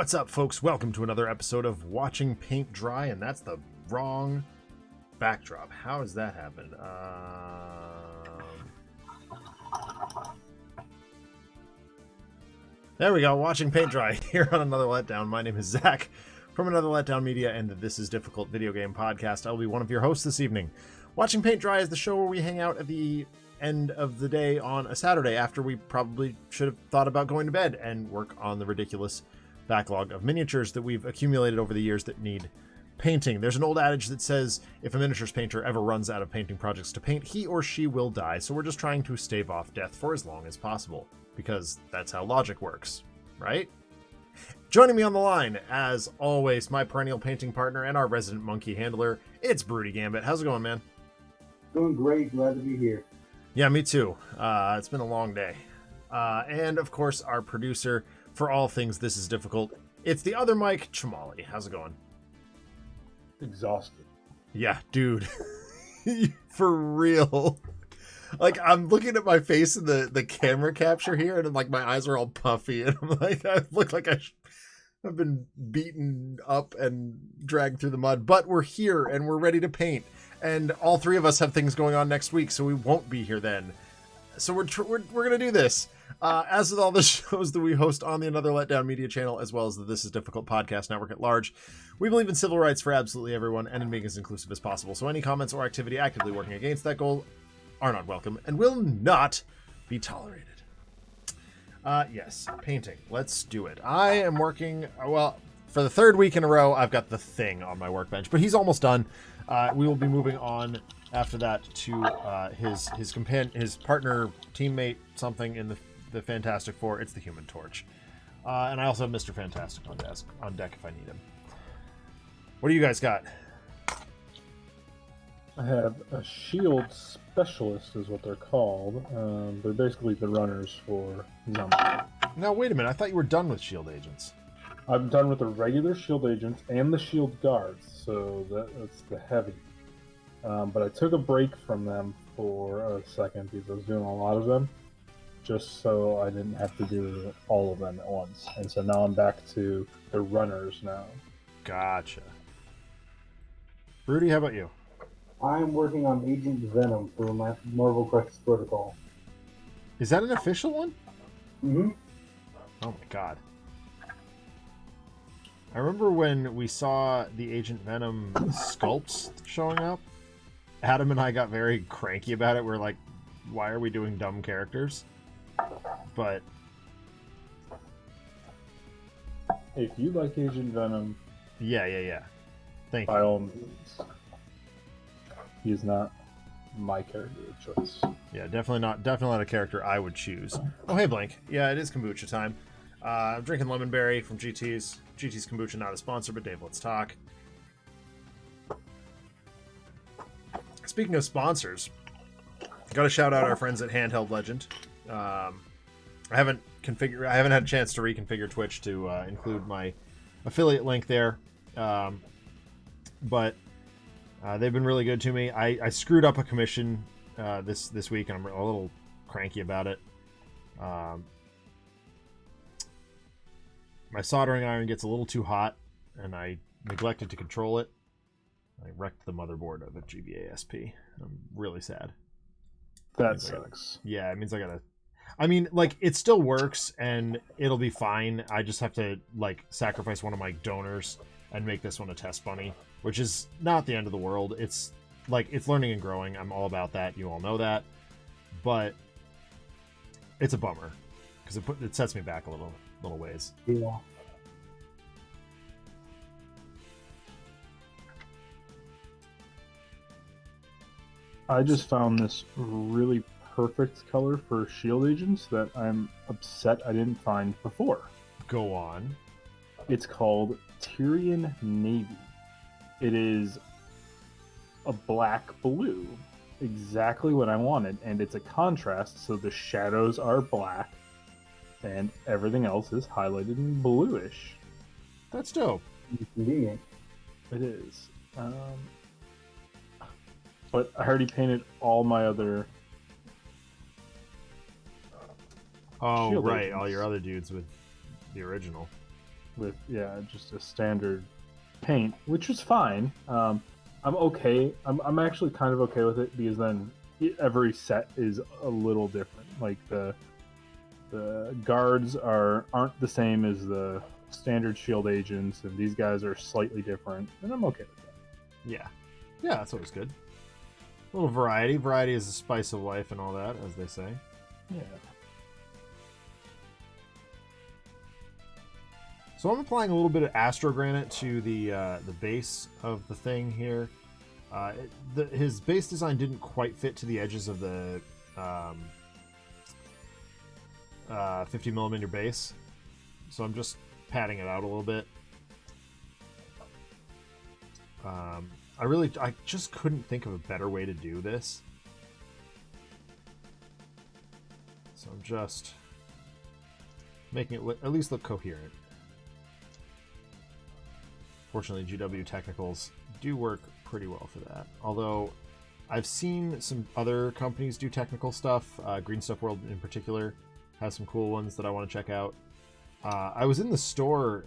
What's up, folks? Welcome to another episode of Watching Paint Dry, and that's the wrong backdrop. How does that happen? There we go, Watching Paint Dry here on Another Letdown. My name is Zach from Another Letdown Media and the This Is Difficult video game podcast. I'll be one of your hosts this evening. Watching Paint Dry is the show where we hang out at the end of the day on a Saturday after we probably should have thought about going to bed and work on the ridiculous backlog of miniatures that we've accumulated over the years that need painting. There's an old adage that says if a miniatures painter ever runs out of painting projects to paint, he or she will die. So we're just trying to stave off death for as long as possible, because that's how logic works, right? Joining me on the line, as always, my perennial painting partner and our resident monkey handler, it's Broody Gambit. How's it going, man? Doing great. Glad to be here. Yeah, me too. It's been a long day. And of course, our producer for all things This Is Difficult, it's the other Mike, Chamali. How's it going? Exhausted. Yeah, dude. For real. Like, I'm looking at my face in the camera capture here, and like my eyes are all puffy, and I'm like, I look like I've been beaten up and dragged through the mud. But we're here, and we're ready to paint. And all three of us have things going on next week, so we won't be here then. So we're going to do this. As with all the shows that we host on the Another Letdown Media channel, as well as the This Is Difficult podcast network at large, we believe in civil rights for absolutely everyone and in being as inclusive as possible. So any comments or activity actively working against that goal are not welcome and will not be tolerated. Yes, painting. Let's do it. I am working, well, for the third week in a row, I've got the Thing on my workbench, but he's almost done. We will be moving on after that to his companion, his partner, teammate, something in the Fantastic Four. It's the Human Torch, and I also have Mr. Fantastic on deck if I need him. What do you guys got? I have a shield specialist, is what they're called. They're basically the runners for zombies. Now wait a minute. I thought you were done with shield agents. I'm done with the regular shield agents and the shield guards, so that's the heavy. But I took a break from them for a second because I was doing a lot of them, just so I didn't have to do all of them at once. And so now I'm back to the runners now. Gotcha. Rudy, how about you? I'm working on Agent Venom for my Marvel Crisis Protocol. Is that an official one? Mm-hmm. Oh my god. I remember when we saw the Agent Venom sculpts showing up, Adam and I got very cranky about it. We're like, why are we doing dumb characters? But If you like Agent Venom, yeah. Thank by you. all means. He is not my character of choice. Yeah, definitely not a character I would choose. Oh, hey, Blank. Yeah, it is kombucha time. I'm drinking Lemonberry from GT's. GT's Kombucha, not a sponsor, but Dave, let's talk. Speaking of sponsors, got to shout out our friends at Handheld Legend. I haven't had a chance to reconfigure Twitch to include my affiliate link there, but they've been really good to me. I screwed up a commission this week, and I'm a little cranky about it. My soldering iron gets a little too hot, and I neglected to control it. I wrecked the motherboard of a GBA SP. I'm really sad. That sucks. Yeah, it means I gotta... I mean, like, it still works, and it'll be fine. I just have to, like, sacrifice one of my donors and make this one a test bunny, which is not the end of the world. It's, like, it's learning and growing. I'm all about that. You all know that. But it's a bummer, because it sets me back a little ways. Yeah. I just found this really perfect color for shield agents that I'm upset I didn't find before. Go on. It's called Tyrian Navy. It is a black blue, exactly what I wanted, and it's a contrast, so the shadows are black and everything else is highlighted in bluish. That's dope. Convenient. It is. But I already painted all my other Oh, shield right. agents. All your other dudes with the original. with just a standard paint, which is fine. I'm okay. I'm actually kind of okay with it because then every set is a little different. Like the guards aren't the same as the standard shield agents, and these guys are slightly different, and I'm okay with that. Yeah, that's always good. A little variety. Variety is the spice of life, and all that, as they say. Yeah. So I'm applying a little bit of astrogranite to the base of the thing here. His base design didn't quite fit to the edges of the 50 millimeter base, so I'm just patting it out a little bit. I just couldn't think of a better way to do this, so I'm just making it at least look coherent. Fortunately, GW Technicals do work pretty well for that. Although, I've seen some other companies do technical stuff. Green Stuff World in particular has some cool ones that I want to check out. I was in the store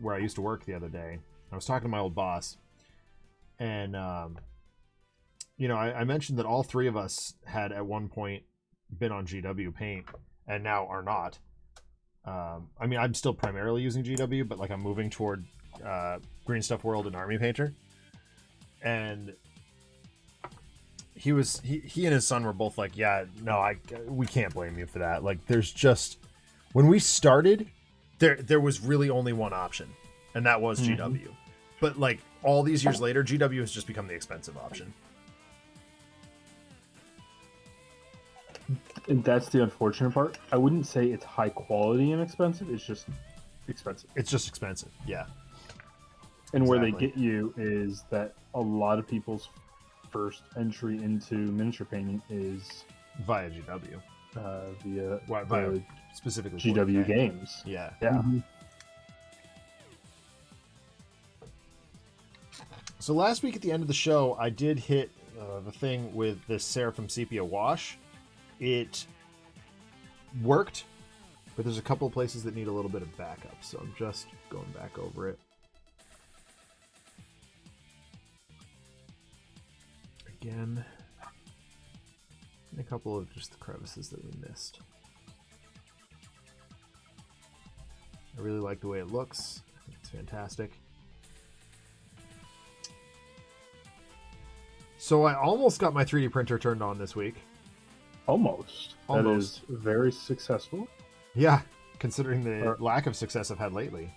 where I used to work the other day. I was talking to my old boss, and I mentioned that all three of us had at one point been on GW Paint, and now are not. I'm still primarily using GW, but I'm moving toward Green Stuff World and Army Painter. And he and his son were both like, yeah, no, we can't blame you for that. There's just, when we started, there was really only one option, and that was GW. But all these years later, GW has just become the expensive option. And that's the unfortunate part. I wouldn't say it's high quality and expensive. It's just expensive. It's just expensive, yeah. And where they get you is that a lot of people's first entry into miniature painting is via GW. Via specifically GW games. Yeah. Yeah. Mm-hmm. So last week at the end of the show, I did hit the thing with this Seraphim Sepia wash. It worked, but there's a couple of places that need a little bit of backup, so I'm just going back over it. Again, and a couple of just the crevices that we missed. I really like the way it looks. I think it's fantastic. So I almost got my 3D printer turned on this week. Almost. That is very successful. Yeah, considering the lack of success I've had lately.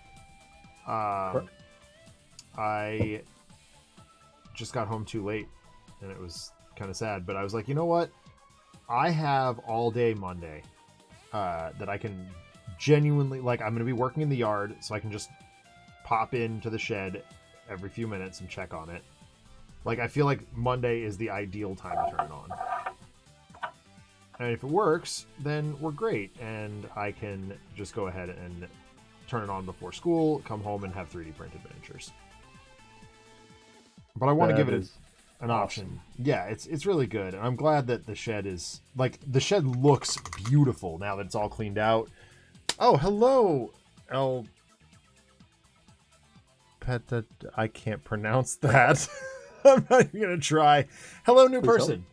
I just got home too late, and it was kind of sad. But I was like, you know what? I have all day Monday that I can genuinely, I'm going to be working in the yard, so I can just pop into the shed every few minutes and check on it. I feel like Monday is the ideal time to turn it on. And if it works, then we're great, and I can just go ahead and turn it on before school, come home, and have 3D printed miniatures. But I want to give it an option. Yeah, it's really good, and I'm glad that the shed is the shed looks beautiful now that it's all cleaned out. Oh, hello, El Peta. I can't pronounce that. I'm not even gonna try. Hello, new person.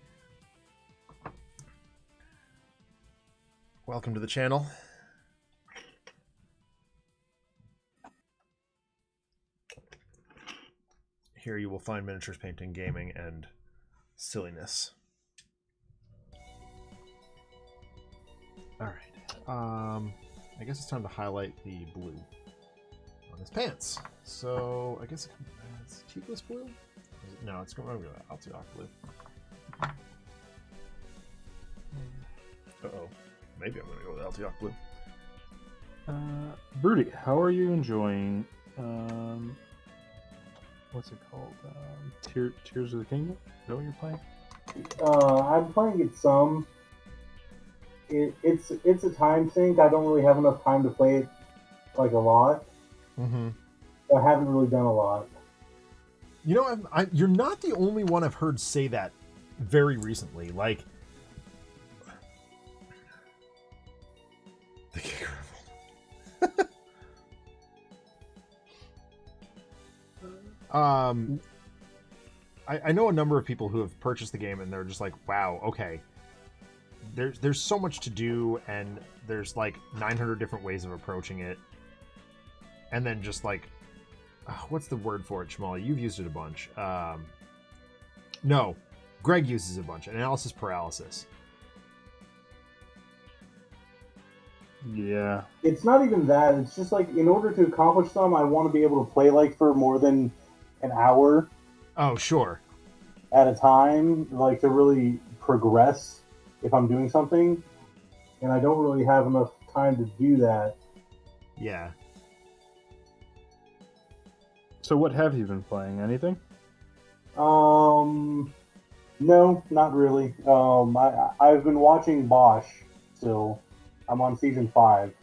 Welcome to the channel. Here you will find miniatures painting, gaming, and silliness. All right. I guess it's time to highlight the blue on his pants. So I guess it's Teakless blue. No, it's going to be Altiok blue. Uh-oh. Maybe I'm going to go with Altiok blue. Broody, how are you enjoying, what's it called? Tears of the Kingdom? Is that what you're playing? I'm playing it some. It's a time sink. I don't really have enough time to play it a lot. Mm-hmm. I haven't really done a lot. You know, you're not the only one I've heard say that very recently. The Kicker I know a number of people who have purchased the game and they're just like, wow, okay. There's so much to do, and there's like 900 different ways of approaching it. And then just like, what's the word for it, Shmuley? You've used it a bunch. No, Greg uses it a bunch. Analysis paralysis. Yeah. It's not even that. It's just like, in order to accomplish some, I want to be able to play like for more than an hour Oh, sure. at a time, like to really progress if I'm doing something. And I don't really have enough time to do that. Yeah. So what have you been playing? Anything? No, not really. I've been watching Bosch still. I'm on season 5.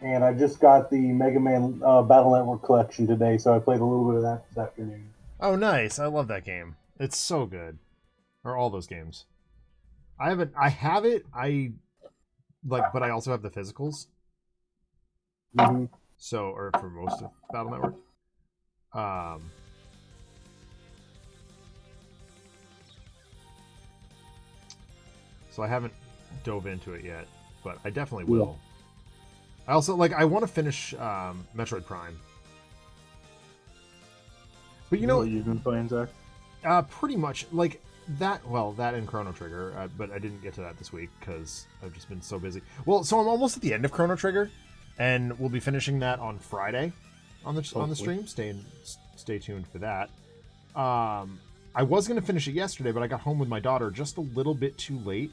And I just got the Mega Man Battle Network collection today, so I played a little bit of that this afternoon. Oh, nice. I love that game. It's so good. Or all those games. I have it. But I also have the physicals. Mm-hmm. So, or for most of Battle Network. So I haven't dove into it yet, but I definitely will. I also I want to finish Metroid Prime. But you know what you've been playing, Zach? Pretty much like that. Well, that and Chrono Trigger, but I didn't get to that this week because I've just been so busy. Well, so I'm almost at the end of Chrono Trigger, and we'll be finishing that on Friday on the stream. Stay tuned for that. I was gonna finish it yesterday, but I got home with my daughter just a little bit too late,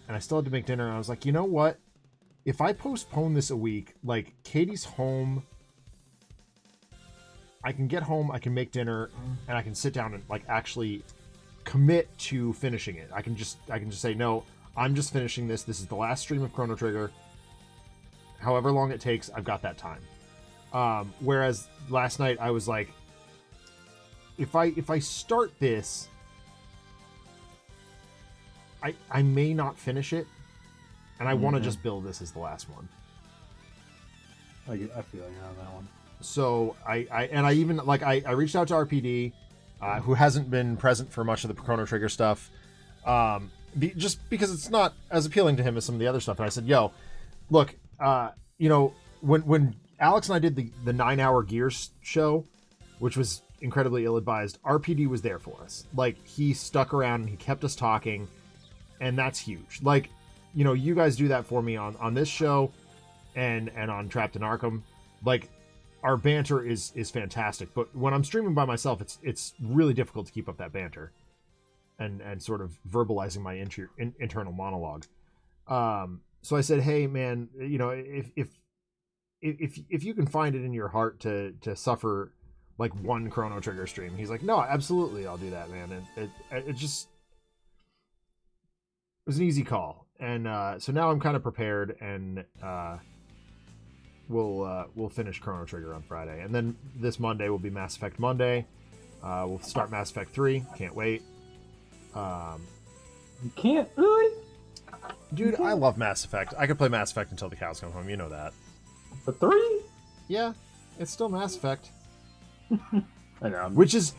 and I still had to make dinner. And I was like, you know what? If I postpone this a week, like Katie's home, I can get home, I can make dinner, and I can sit down and like actually commit to finishing it. I can just say, no, I'm just finishing this. This is the last stream of Chrono Trigger. However long it takes, I've got that time. Whereas last night I was like, if I start this, I may not finish it, and I want to just build this as the last one. I feel like you're on that one. So I even like I reached out to RPD, who hasn't been present for much of the Chrono Trigger stuff, just because it's not as appealing to him as some of the other stuff. And I said, yo, look, when Alex and I did the 9-hour Gears show, which was incredibly ill-advised, RPD was there for us. Like, he stuck around and he kept us talking, and that's huge. Like, you guys do that for me on this show and on Trapped in Arkham. Like, our banter is fantastic, but when I'm streaming by myself, it's really difficult to keep up that banter and sort of verbalizing my internal monologue. So I said, hey man, if you can find it in your heart to suffer like one Chrono Trigger stream, he's like, no, absolutely, I'll do that, man. And it was an easy call, and so now I'm kind of prepared, and we'll finish Chrono Trigger on Friday, and then this Monday will be Mass Effect Monday. We'll start Mass Effect 3. Can't wait. You can't really, dude. I love Mass Effect. I could play Mass Effect until the cows come home. You know that. The 3? Yeah, it's still Mass Effect. I know. Which is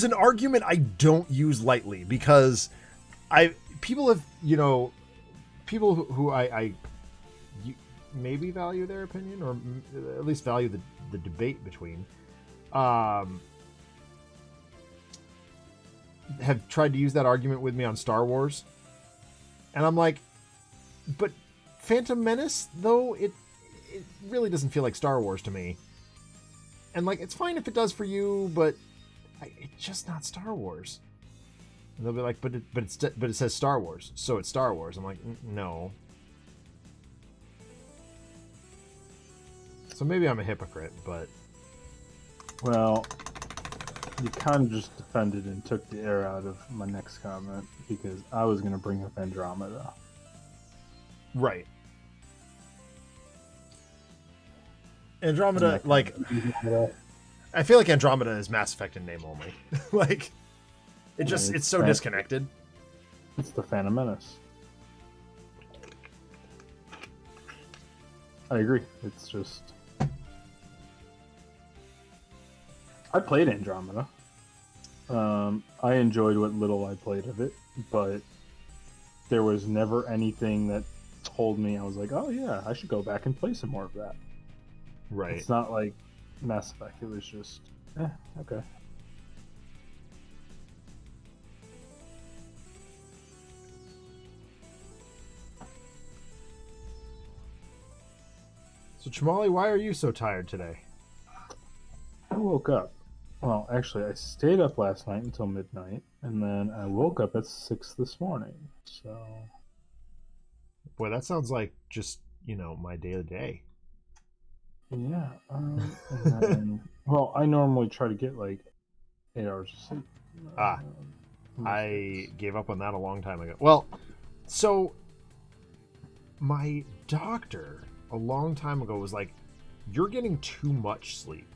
an argument I don't use lightly, because people who I maybe value their opinion, or at least value the debate between, have tried to use that argument with me on Star Wars, and I'm like, but Phantom Menace, though, it really doesn't feel like Star Wars to me. And like, it's fine if it does for you, but it's just not Star Wars. And they'll be like, but it says Star Wars, so it's Star Wars. I'm like, no. So maybe I'm a hypocrite, but... Well, you kind of just defended and took the air out of my next comment, because I was going to bring up Andromeda. Right. Andromeda, like... I feel like Andromeda is Mass Effect in name only. Like, it's so disconnected. It's the Phantom Menace. I agree. It's just... I played Andromeda. I enjoyed what little I played of it, but there was never anything that told me I was like, oh yeah, I should go back and play some more of that. Right. It's not like Mass Effect. It was just, okay. So, Chamali, why are you so tired today? I woke up. Well, actually, I stayed up last night until midnight, and then I woke up at 6 this morning. So, Boy, that sounds like just, my day to day. yeah. And then, well, I normally try to get like 8 hours of sleep. I gave up on that a long time ago. Well, so my doctor a long time ago was like, you're getting too much sleep.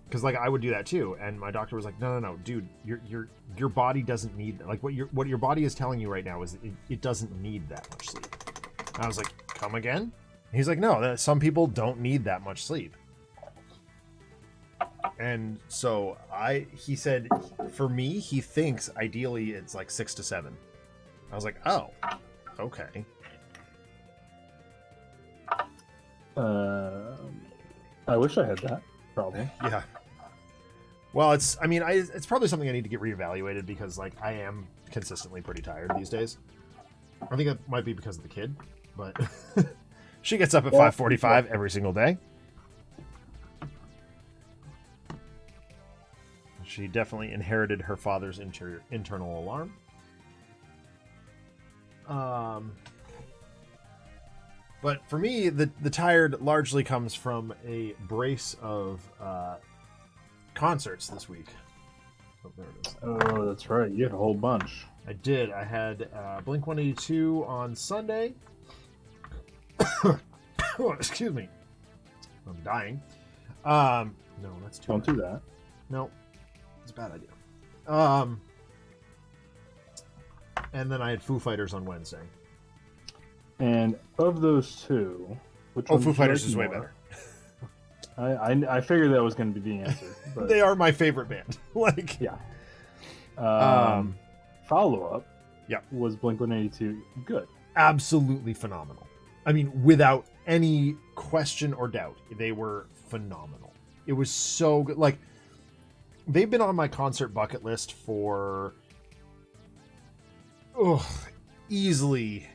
Because like I would do that too, and my doctor was like, no, dude, your body doesn't need, like, what your body is telling you right now is it doesn't need that much sleep. And I was like, come again? And he's like, no, some people don't need that much sleep. And so he said, for me, he thinks ideally it's like 6 to 7. I was like, oh, okay. I wish I had that problem. Yeah. Well, it's probably something I need to get reevaluated because, like, I am consistently pretty tired these days. I think it might be because of the kid, but she gets up at 5:45 every single day. She definitely inherited her father's internal alarm. But for me, the tired largely comes from a brace of concerts this week. Oh, there it is. Oh, that's right. You had a whole bunch. I did. I had Blink-182 on Sunday. Oh, excuse me. I'm dying. No, that's too Don't bad. do that. No, it's a bad idea. And then I had Foo Fighters on Wednesday. And of those two, which Foo Fighters is way better. I figured that was going to be the answer. But They are my favorite band. Like, yeah. Follow up. Yeah. Was Blink-182 good? absolutely phenomenal. I mean, without any question or doubt, they were phenomenal. It was so good. Like, they've been on my concert bucket list for easily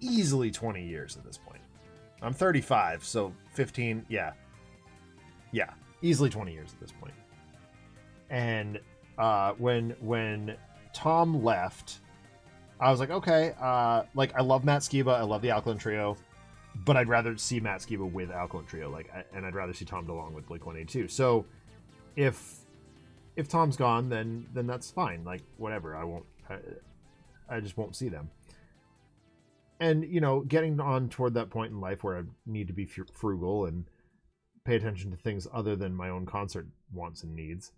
20 years at this point. I'm 35, so 15, yeah, easily 20 years at this point. And when Tom left, I was like, okay, like, I love Matt Skiba, I love the Alkaline Trio, but I'd rather see Matt Skiba with Alkaline Trio, and I'd rather see Tom DeLonge with Blink-182. So if Tom's gone, then that's fine. Like, whatever, I just won't see them. And, you know, getting on toward that point in life where I need to be frugal and pay attention to things other than my own concert wants and needs,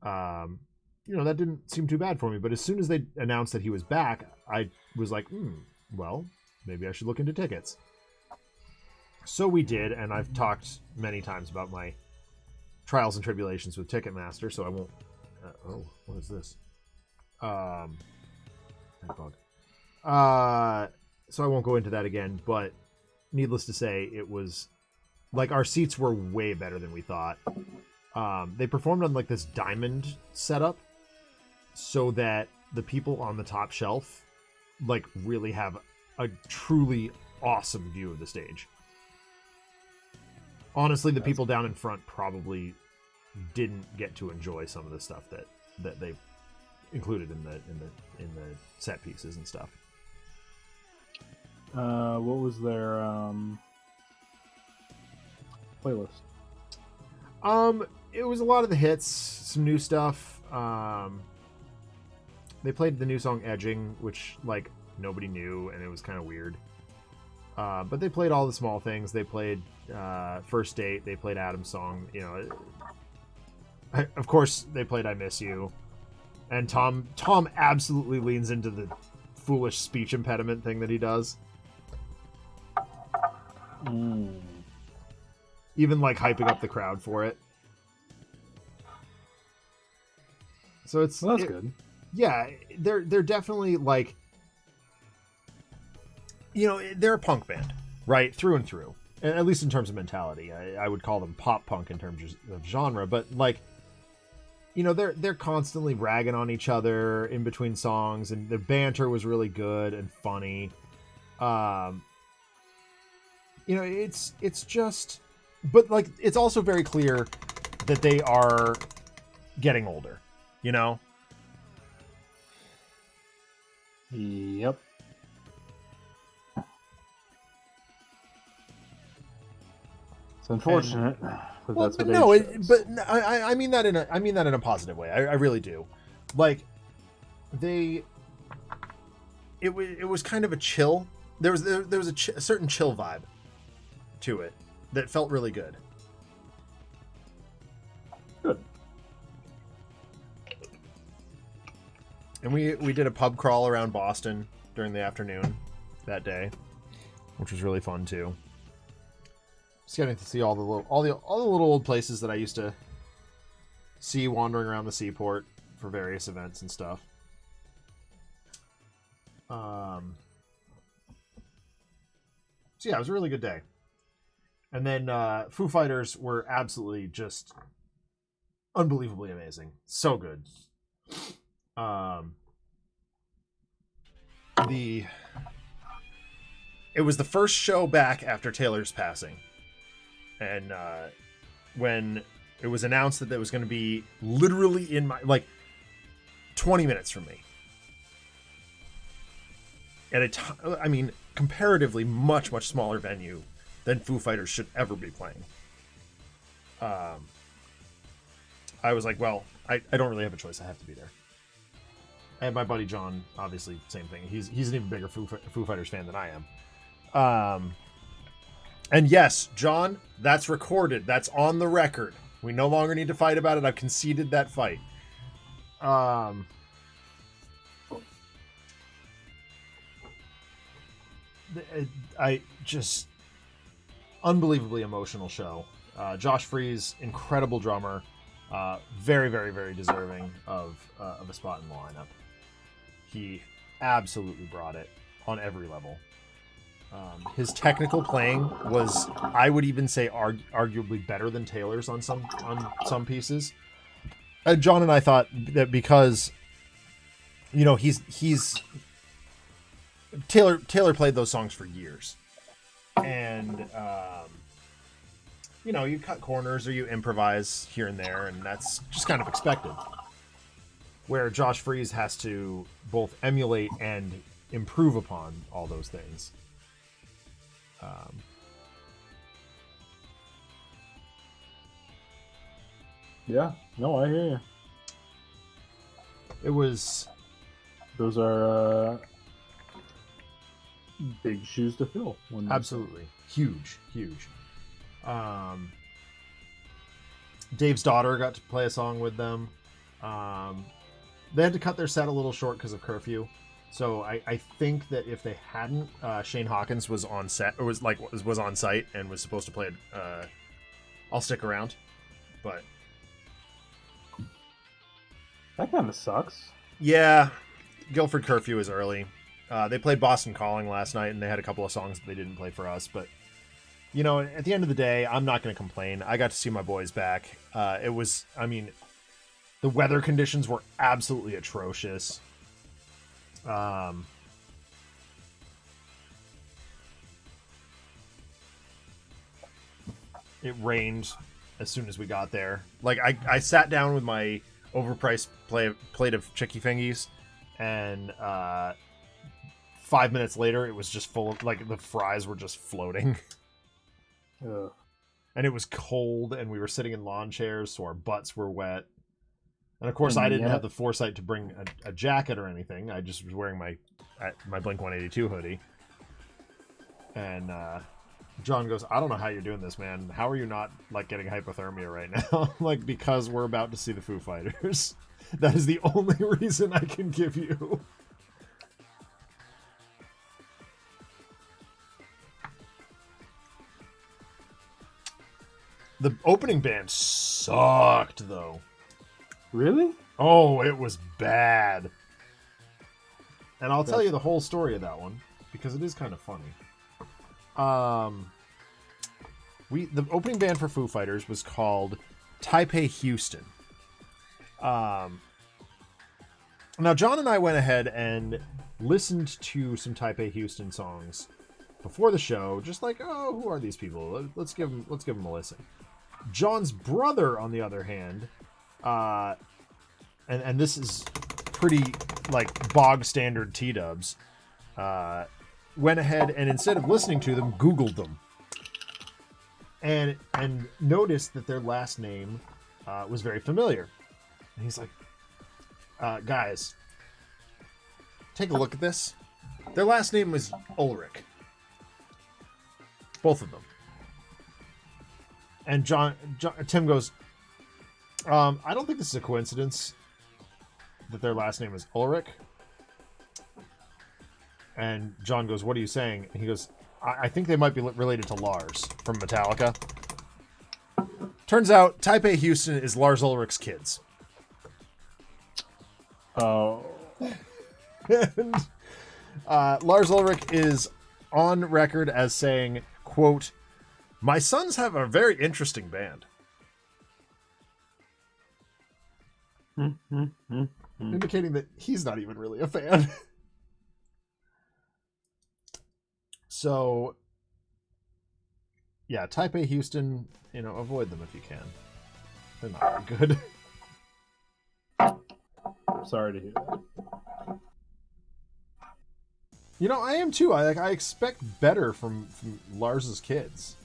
you know, that didn't seem too bad for me. But as soon as they announced that he was back, I was like, well, maybe I should look into tickets. So we did, and I've talked many times about my trials and tribulations with Ticketmaster, so I won't... what is this? So I won't go into that again, but needless to say, it was... like, our seats were way better than we thought. They performed on, like, this diamond setup, so that the people on the top shelf, like, really have a truly awesome view of the stage. Honestly, the people down in front probably didn't get to enjoy some of the stuff that they included in the set pieces and stuff. What was their playlist? It was a lot of the hits, some new stuff. They played the new song Edging, which, like, nobody knew, and it was kind of weird. But they played all the small things. They played First Date. They played Adam's song. You know, of course, they played I Miss You. And Tom absolutely leans into the foolish speech impediment thing that he does. Even, like, hyping up the crowd for it. So it's Well, that's good. Yeah, they're definitely like, they're a punk band, right, through and through. At least in terms of mentality. I would call them pop punk in terms of genre, but like, they're constantly ragging on each other in between songs, and the banter was really good and funny. It's just, but like, it's also very clear that they are getting older, Yep. It's unfortunate, but that's what age shows. I mean that in a positive way. I really do. Like, it was kind of a chill. There was a certain chill vibe to it that felt really good. Good. And we did a pub crawl around Boston during the afternoon that day, which was really fun too. Just getting to see all the little old places that I used to see wandering around the seaport for various events and stuff. So yeah, it was a really good day. And then Foo Fighters were absolutely just unbelievably amazing. So good. It was the first show back after Taylor's passing. And when it was announced that it was going to be literally in my, like, 20 minutes from me. At comparatively much, much smaller venue than Foo Fighters should ever be playing. I was like, well, I don't really have a choice. I have to be there. And my buddy John, obviously, same thing. He's an even bigger Foo Fighters fan than I am. And yes, John, that's recorded. That's on the record. We no longer need to fight about it. I've conceded that fight. I just unbelievably emotional show. Josh Freese, incredible drummer, very, very, very deserving of a spot in the lineup. He absolutely brought it on every level. His technical playing was, I would even say, arguably better than Taylor's on some pieces. John and I thought that because, he's Taylor played those songs for years, and you cut corners or you improvise here and there, and that's just kind of expected. Where Josh Freese has to both emulate and improve upon all those things. Yeah, no, I hear you. It was... Those are big shoes to fill. Absolutely. Huge. Dave's daughter got to play a song with them. They had to cut their set a little short because of curfew. So I think that if they hadn't, Shane Hawkins was on set, or was on site and was supposed to play I'll Stick Around. But that kind of sucks. Yeah, Guilford curfew is early. They played Boston Calling last night, and they had a couple of songs that they didn't play for us. But, at the end of the day, I'm not going to complain. I got to see my boys back. The weather conditions were absolutely atrocious. It rained as soon as we got there. Like, I sat down with my overpriced plate of chicky fingies, and 5 minutes later, it was just full of, like, the fries were just floating. Ugh. And it was cold, and we were sitting in lawn chairs, so our butts were wet. And of course, I didn't have the foresight to bring a jacket or anything. I just was wearing my Blink-182 hoodie. And John goes, I don't know how you're doing this, man. How are you not, like, getting hypothermia right now? Like, because we're about to see the Foo Fighters. That is the only reason I can give you. The opening band sucked, though. Really? Oh, it was bad. And I'll tell you the whole story of that one because it is kind of funny. The opening band for Foo Fighters was called Taipei Houston. Now John and I went ahead and listened to some Taipei Houston songs before the show, just like, oh, who are these people? Let's give them a listen. John's brother, on the other hand, and this is pretty like bog standard T-dubs, went ahead and instead of listening to them, Googled them, and noticed that their last name was very familiar. And he's like, guys, take a look at this. Their last name was Ulrich. Both of them. And Tim goes, I don't think this is a coincidence that their last name is Ulrich. And John goes, what are you saying? And he goes, I think they might be related to Lars from Metallica. Turns out Taipei Houston is Lars Ulrich's kids. Oh. And Lars Ulrich is on record as saying, quote, my sons have a very interesting band. Indicating that he's not even really a fan. So, yeah, Taipei Houston, avoid them if you can. They're not very good. Sorry to hear that. I am too. I expect better from Lars's kids.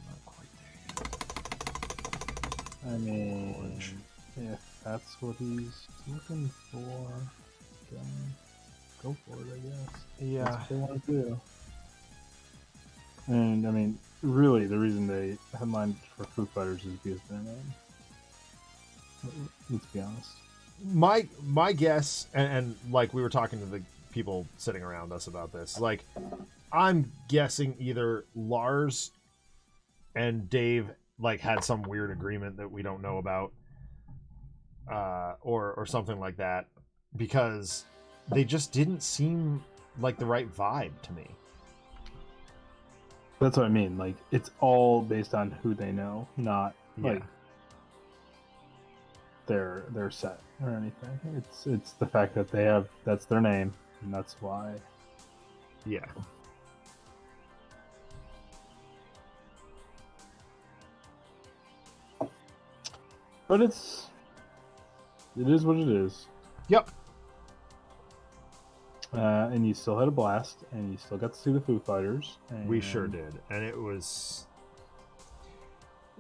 Not quite there yet. I mean, if that's what he's looking for, then go for it, I guess. Yeah. That's what they want to do. And, I mean, really, the reason they headlined for Foo Fighters is because of their name. Let's be honest. My guess, and like we were talking to the people sitting around us about this, like I'm guessing either Lars and Dave like had some weird agreement that we don't know about, or something like that, because they just didn't seem like the right vibe to me. That's what I mean. Like, it's all based on who they know, not like their set or anything. It's the fact that that's their name, and that's why. Yeah. But it is what it is. Yep. And you still had a blast, and you still got to see the Foo Fighters. And... We sure did, and it was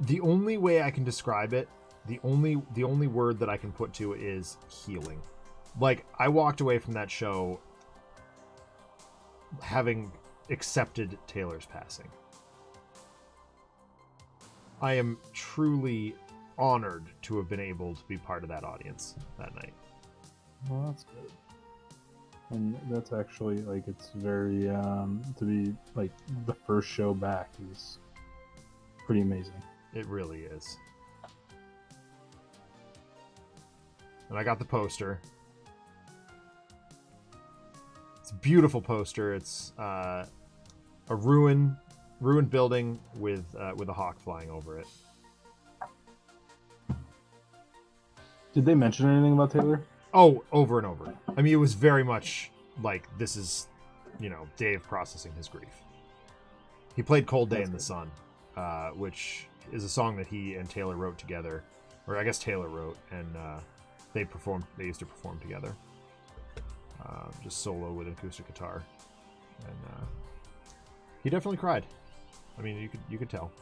the only way I can describe it. The only word that I can put to it is healing. Like, I walked away from that show having accepted Taylor's passing. I am truly honored to have been able to be part of that audience that night. Well, that's good. And that's actually, like, it's very, to be, like, the first show back is pretty amazing. It really is. And I got the poster. It's a beautiful poster. It's a ruined building with a hawk flying over it. Did they mention anything about Taylor? Oh, over and over. I mean, it was very much like this is, Dave processing his grief. He played Cold Day in the Sun, which is a song that he and Taylor wrote together. Or I guess Taylor wrote, and they used to perform together. Just solo with acoustic guitar. And he definitely cried. I mean, you could tell.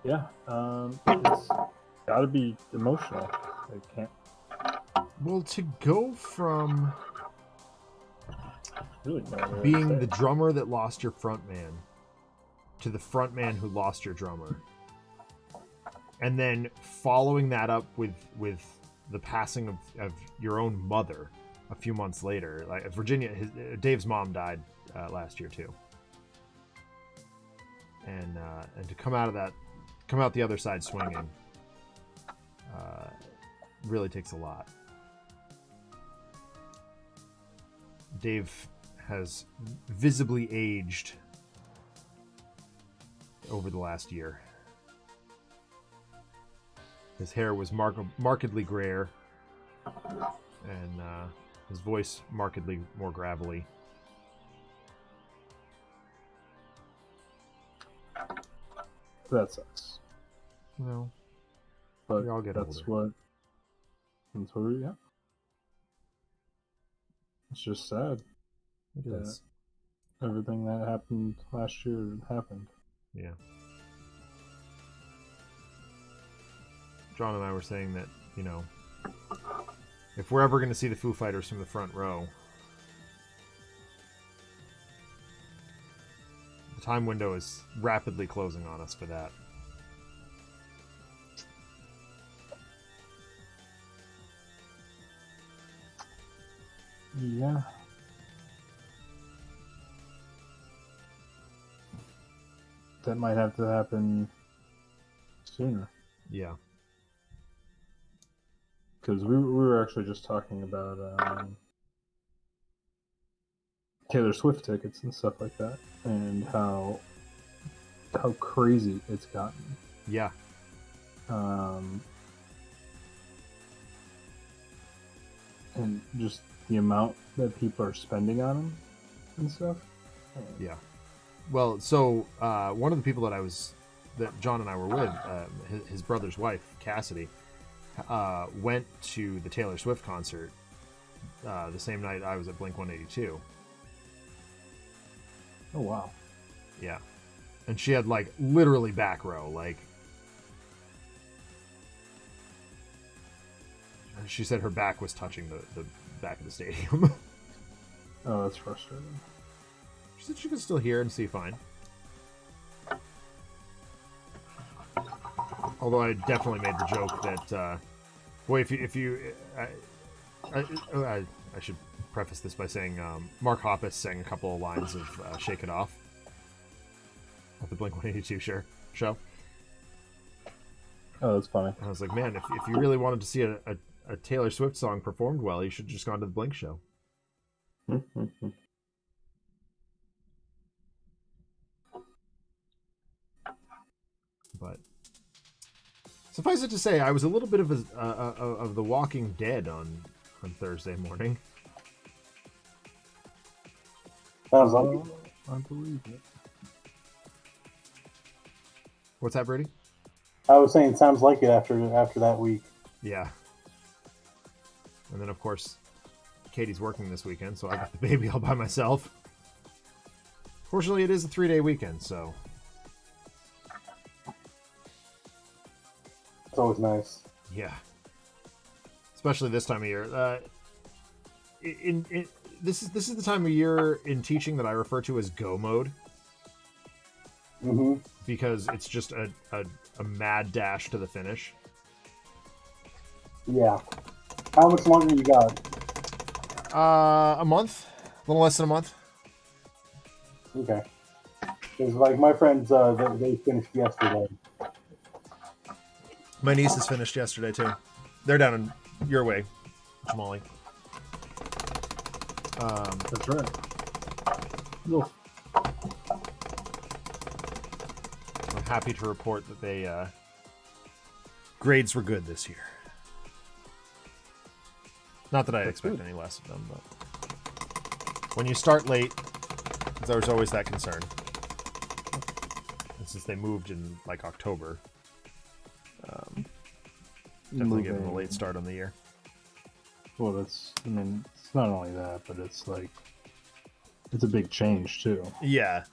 Yeah, it's gotta be emotional. I can't. Well, to go from Really being the drummer that lost your frontman to the frontman who lost your drummer, and then following that up with the passing of your own mother a few months later. Like Virginia, Dave's mom died last year too, and to come out the other side swinging, really takes a lot. Dave has visibly aged over the last year. His hair was markedly grayer, and his voice markedly more gravelly. That sucks. Well, But we all get that's older. that's what we, yeah. It's just sad. It that is. Everything that happened last year happened. Yeah. John and I were saying that, you know, if we're ever going to see the Foo Fighters from the front row, the time window is rapidly closing on us for that. Yeah. That might have to happen sooner. Yeah. Because we were actually just talking about Taylor Swift tickets and stuff like that, and how crazy it's gotten. Yeah. And just the amount that people are spending on them and stuff. Yeah. Well, so one of the people that John and I were with, his brother's wife, Cassidy, went to the Taylor Swift concert the same night I was at Blink 182. Oh, wow. Yeah. And she had, like, literally back row. Like, she said her back was touching the back of the stadium. Oh, that's frustrating. She said she could still hear and see fine. Although I definitely made the joke that, boy, if you I should preface this by saying Mark Hoppus sang a couple of lines of "Shake It Off" at the Blink 182 show. Oh, that's funny. And I was like, man, if you really wanted to see a Taylor Swift song performed well, you should have just gone to the Blink show. But suffice it to say, I was a little bit of The Walking Dead on Thursday morning. Sounds like it. I believe it. What's that, Brady? I was saying, sounds like it after that week. Yeah. And then, of course, Katie's working this weekend, so I got the baby all by myself. Fortunately, it is a 3-day weekend, so It's always nice. yeah. Especially this time of year. This is the time of year in teaching that I refer to as go mode. Mm-hmm. Because it's just a mad dash to the finish. Yeah. How much longer you got? A month, a little less than a month. Okay. Because like my friends, they finished yesterday. My nieces finished yesterday too. They're down in your way, Jamali. That's right. Cool. I'm happy to report that they grades were good this year. Not that I expect any less of them, but when you start late, there's always that concern. And since they moved in like October, definitely give them a late start on the year. Well, it's not only that, but it's like, it's a big change too. Yeah.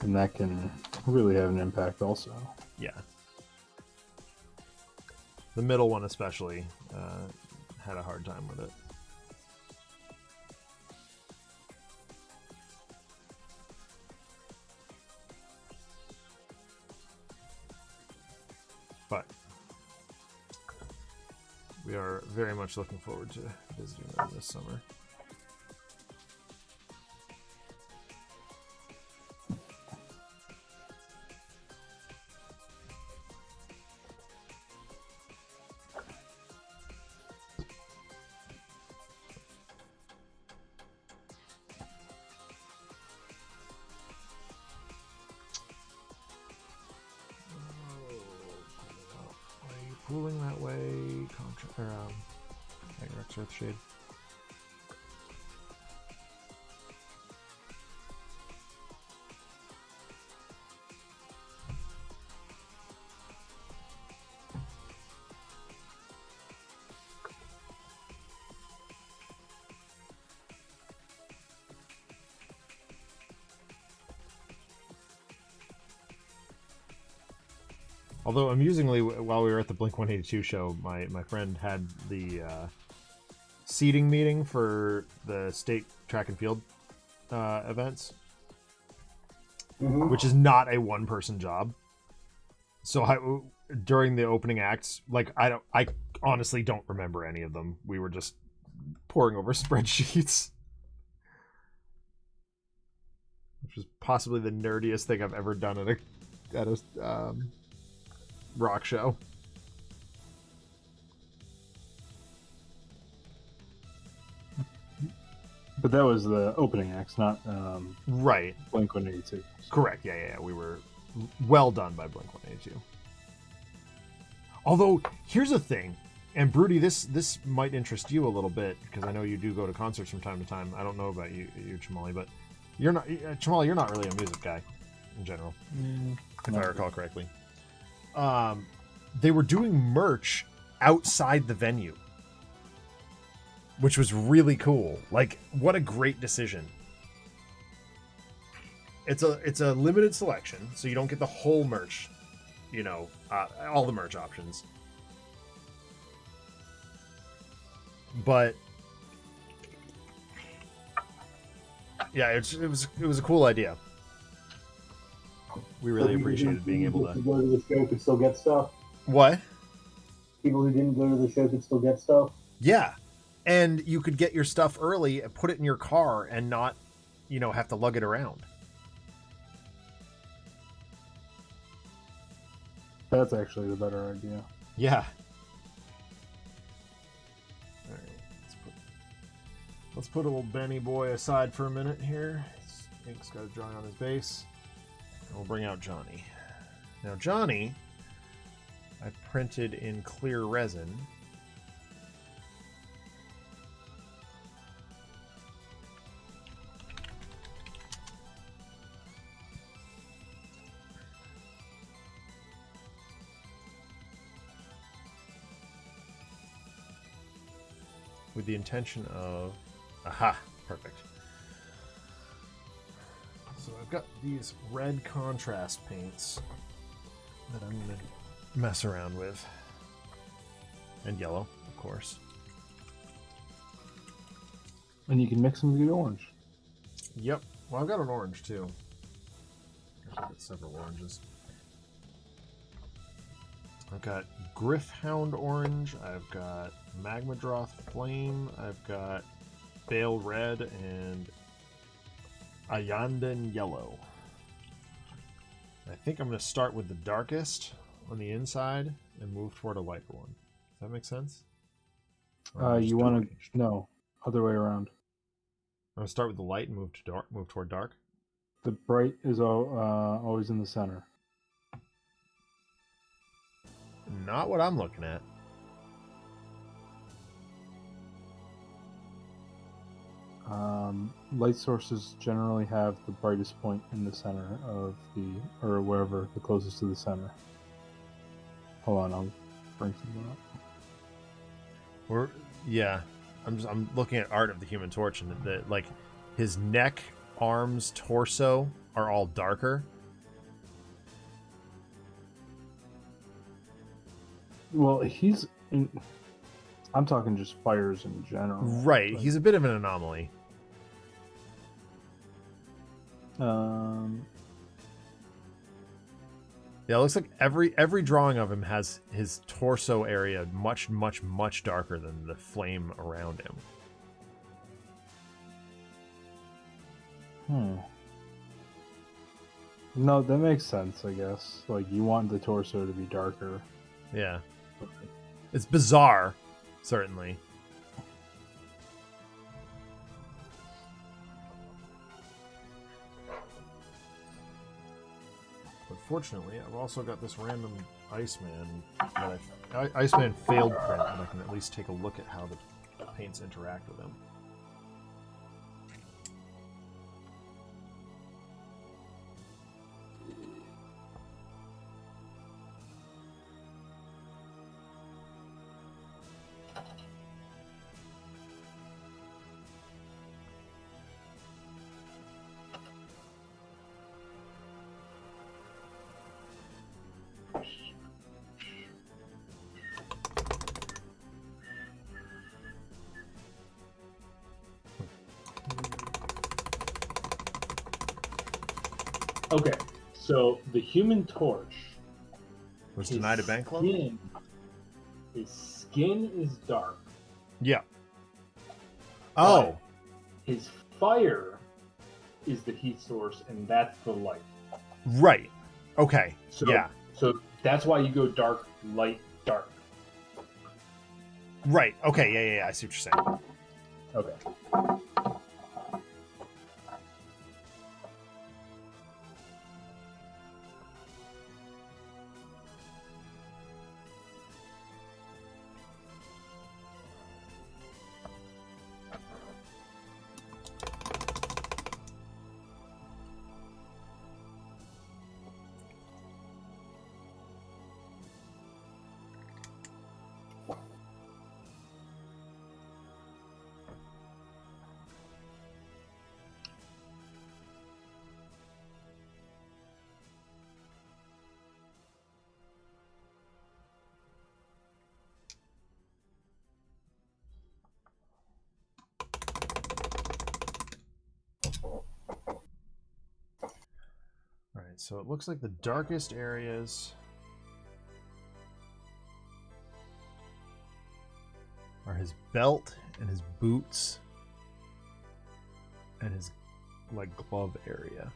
And that can really have an impact also. Yeah. The middle one especially had a hard time with it. But we are very much looking forward to visiting them this summer. Pooling that way, contract or Rex Earthshade. Although amusingly, while we were at the Blink-182 show, my friend had the seating meeting for the state track and field events, which is not a one-person job. So during the opening acts, like I honestly don't remember any of them. We were just poring over spreadsheets, which was possibly the nerdiest thing I've ever done at a rock show. But that was the opening acts, not right. Blink-182. Correct. Yeah. We were well done by Blink-182. Although here's the thing, and Broody, this might interest you a little bit because I know you do go to concerts from time to time. I don't know about you Chamali, but you're not Chamali. You're not really a music guy in general, if I recall correctly. They were doing merch outside the venue, which was really cool. Like, what a great decision. It's a limited selection, so you don't get the whole merch, all the merch options. But yeah, it was a cool idea. We really appreciated being able to go to the show could still get stuff. What? People who didn't go to the show could still get stuff. Yeah, and you could get your stuff early and put it in your car and not, have to lug it around. That's actually the better idea. Yeah. All right, let's put old Benny boy aside for a minute here. Ink's got to dry on his base. And we'll bring out Johnny. Now Johnny, I printed in clear resin. With the intention of... Aha! Perfect. So I've got these red contrast paints that I'm going to mess around with. And yellow, of course. And you can mix them with the orange. Yep. Well, I've got an orange, too. I've got several oranges. I've got Griffhound orange, I've got Magmadroth flame, I've got Bale red, and Ayandan yellow. I think I'm going to start with the darkest on the inside and move toward a lighter one. Does that make sense? You want to... No, other way around. I'm going to start with the light and move toward dark. The bright is always in the center. Not what I'm looking at. Light sources generally have the brightest point in the center of or wherever the closest to the center. Hold on, I'll bring something up. I'm looking at art of the Human Torch, and like his neck, arms, torso are all darker. Well, I'm talking just fires in general. Right, like, he's a bit of an anomaly. Yeah, it looks like every drawing of him has his torso area much, much, much darker than the flame around him. No, that makes sense, I guess. Like, you want the torso to be darker. Yeah. It's bizarre, certainly. But fortunately, I've also got this random Iceman Iceman failed print, and I can at least take a look at how the paints interact with him. Okay, so the Human Torch Was denied a bank loan? His skin is dark. Yeah. Oh. His fire is the heat source, and that's the light. Right. Okay. So, yeah. So that's why you go dark, light, dark. Right. Okay. Yeah. I see what you're saying. Okay. All right. So it looks like the darkest areas are his belt and his boots and his like glove area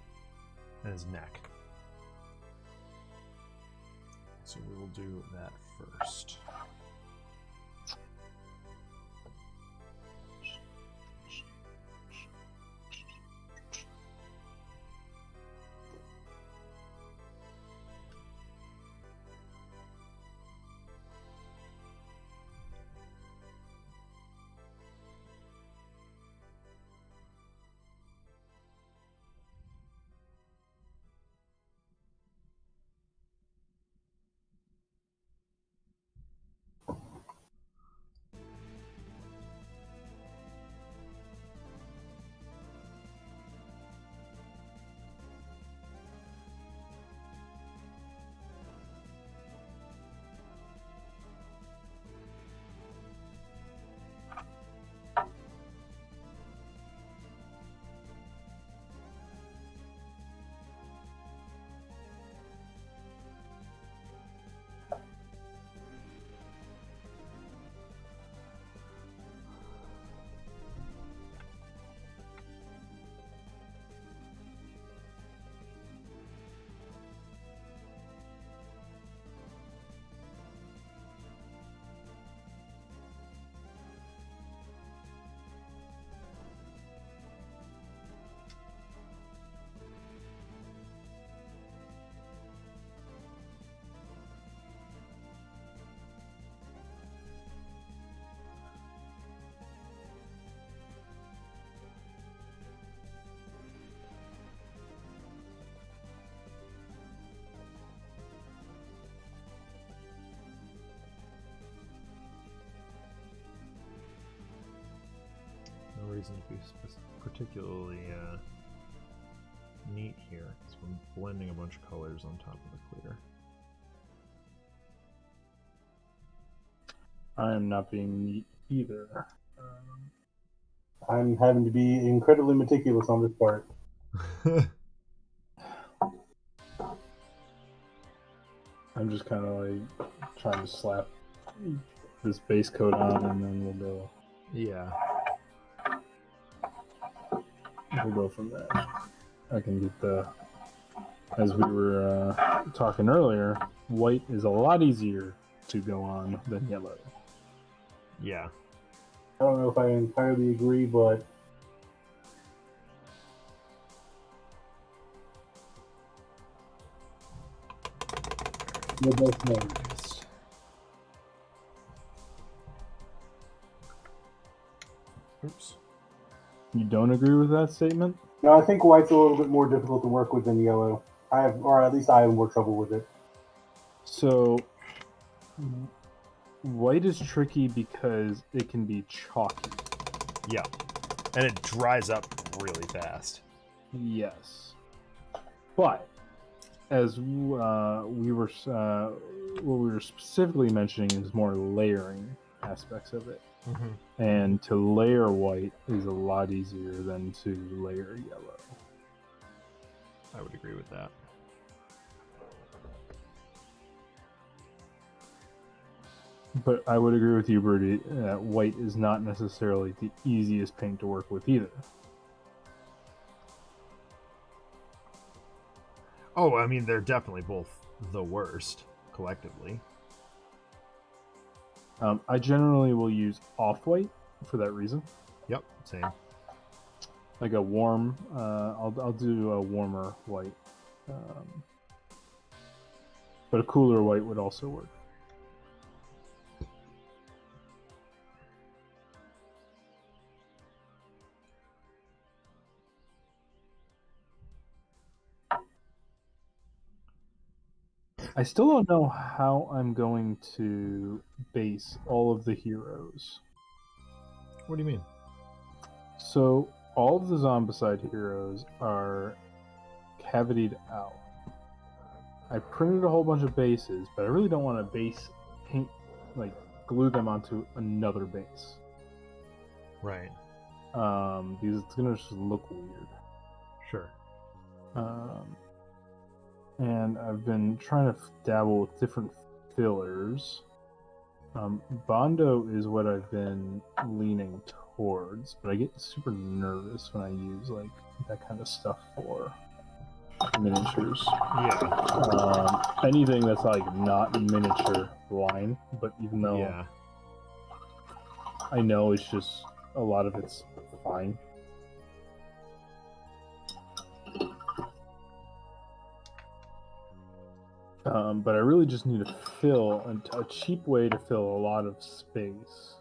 and his neck. So we will do that first. No reason to be particularly neat here, because we're blending a bunch of colors on top of the clear. I am not being neat either. I'm having to be incredibly meticulous on this part. I'm just kind of like trying to slap this base coat on, and then Yeah. we'll go from there. I can get the, as we were talking earlier, white is a lot easier to go on than yellow. Yeah. I don't know if I entirely agree, but we're both know. Oops. You don't agree with that statement? No, I think white's a little bit more difficult to work with than yellow. Or at least I have more trouble with it. So, white is tricky because it can be chalky. Yeah. And it dries up really fast. Yes. But, as what we were specifically mentioning is more layering aspects of it. Mm-hmm. And to layer white is a lot easier than to layer yellow. I would agree with that. But I would agree with you, Birdie, that white is not necessarily the easiest paint to work with either. Oh, I mean, they're definitely both the worst, collectively. I generally will use off-white for that reason. Yep, same. Like a warm, I'll do a warmer white. But a cooler white would also work. I still don't know how I'm going to base all of the heroes. What do you mean? So, all of the Zombicide heroes are cavitied out. I printed a whole bunch of bases, but I really don't want to base paint, like glue them onto another base. Right. Because it's gonna just look weird. Sure. And I've been trying to dabble with different fillers. Bondo is what I've been leaning towards, but I get super nervous when I use like that kind of stuff for miniatures. Yeah. Anything that's like not miniature line, but even though Yeah. I know it's just a lot of it's fine. But I really just need to fill a cheap way to fill a lot of space.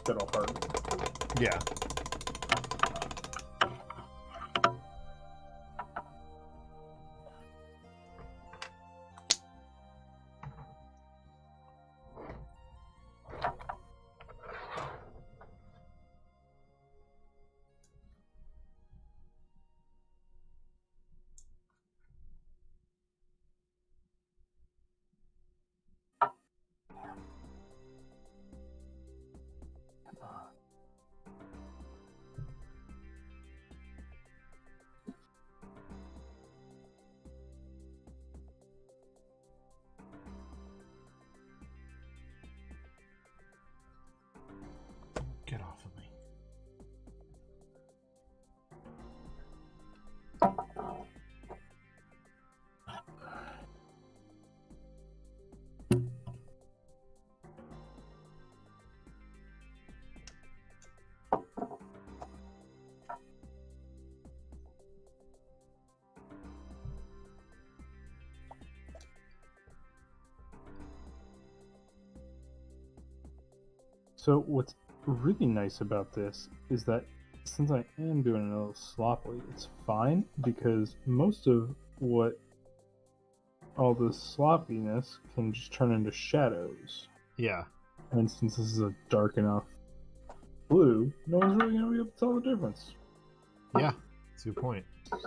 That'll hurt. Yeah. Get off of me. So what's really nice about this is that since I am doing it a little sloppily, it's fine because most of what all this sloppiness can just turn into shadows. Yeah. And since this is a dark enough blue, no one's really going to be able to tell the difference. Yeah. That's a good point.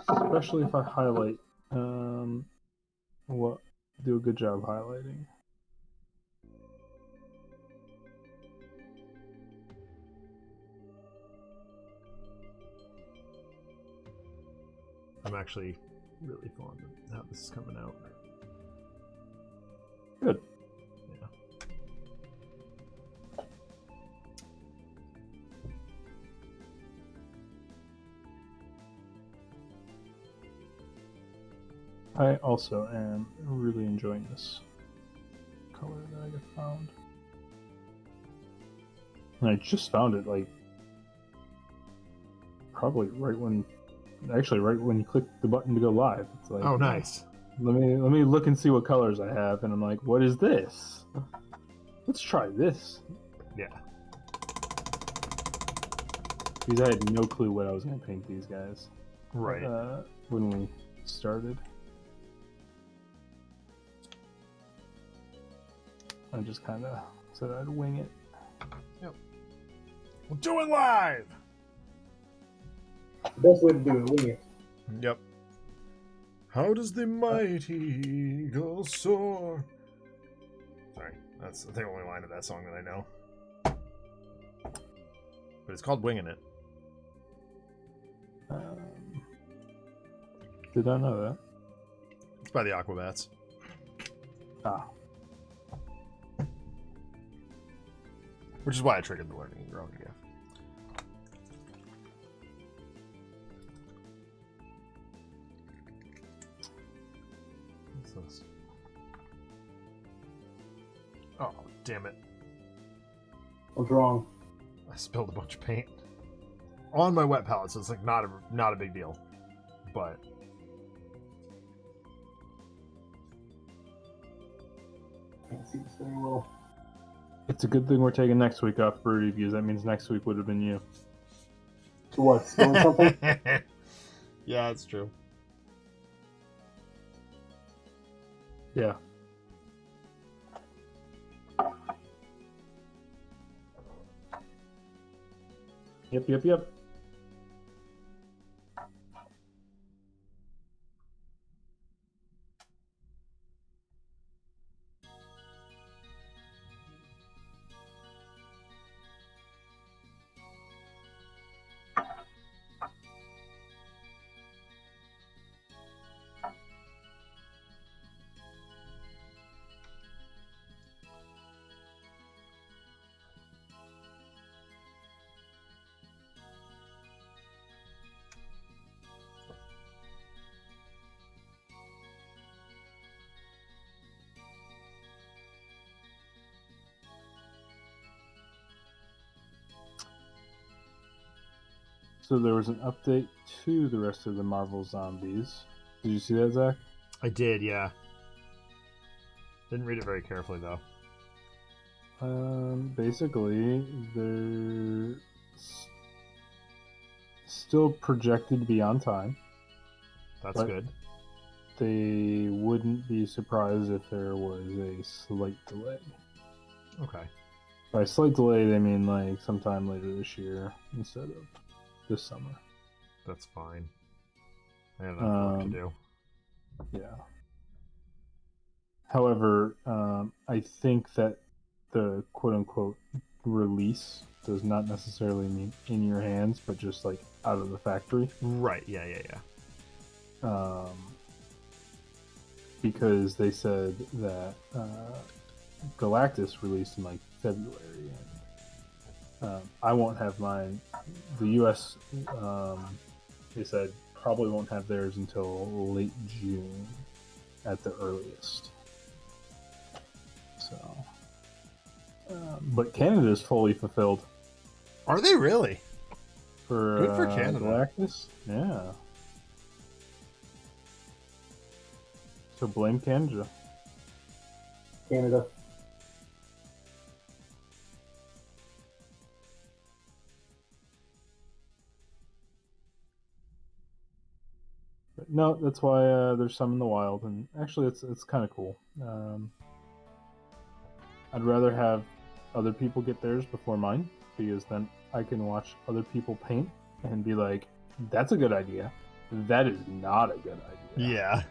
Especially if I highlight, do a good job highlighting. I'm actually really fond of how this is coming out. Good. Yeah. I also am really enjoying this color that I just found. And I just found it, like, probably right when you click the button to go live. It's like, Oh, nice. let me look and see what colors I have, and I'm like, what is this? Let's try this. Yeah. Because I had no clue what I was going to paint these guys. Right. When we started. I just kind of said I'd wing it. Yep. We'll do it live! The best way to do it, wing it. Yep. How does the mighty eagle soar? Sorry, that's the only line of that song that I know. But it's called Winging It. Did I know that? It's by the Aquabats. Ah. Which is why I triggered the learning and growing gift. What's this? Oh, damn it. What's wrong? I spilled a bunch of paint on my wet palette, so it's like not a big deal. But Can't see this very well. It's a good thing we're taking next week off for reviews. That means next week would have been you. So what? Spilling something? Yeah, that's true. Yeah. Yep. So there was an update to the rest of the Marvel Zombies. Did you see that, Zach? I did, yeah. Didn't read it very carefully though. Basically, they're still projected to be on time. That's But good. they wouldn't be surprised if there was a slight delay. Okay. By slight delay, they mean like sometime later this year instead of this summer. That's fine. I have enough work to do. Yeah. However, I think that the quote-unquote release does not necessarily mean in your hands, but just like out of the factory. Right, yeah. Because they said that Galactus released in like February, and I won't have mine. The U.S. They said probably won't have theirs until late June at the earliest. So, but Canada's fully fulfilled. Are they really? For Good for Canada. Galactus, yeah. So blame Canada. Canada. But no, that's why there's some in the wild, and actually, it's kind of cool. I'd rather have other people get theirs before mine, because then I can watch other people paint and be like, "That's a good idea. That is not a good idea." Yeah.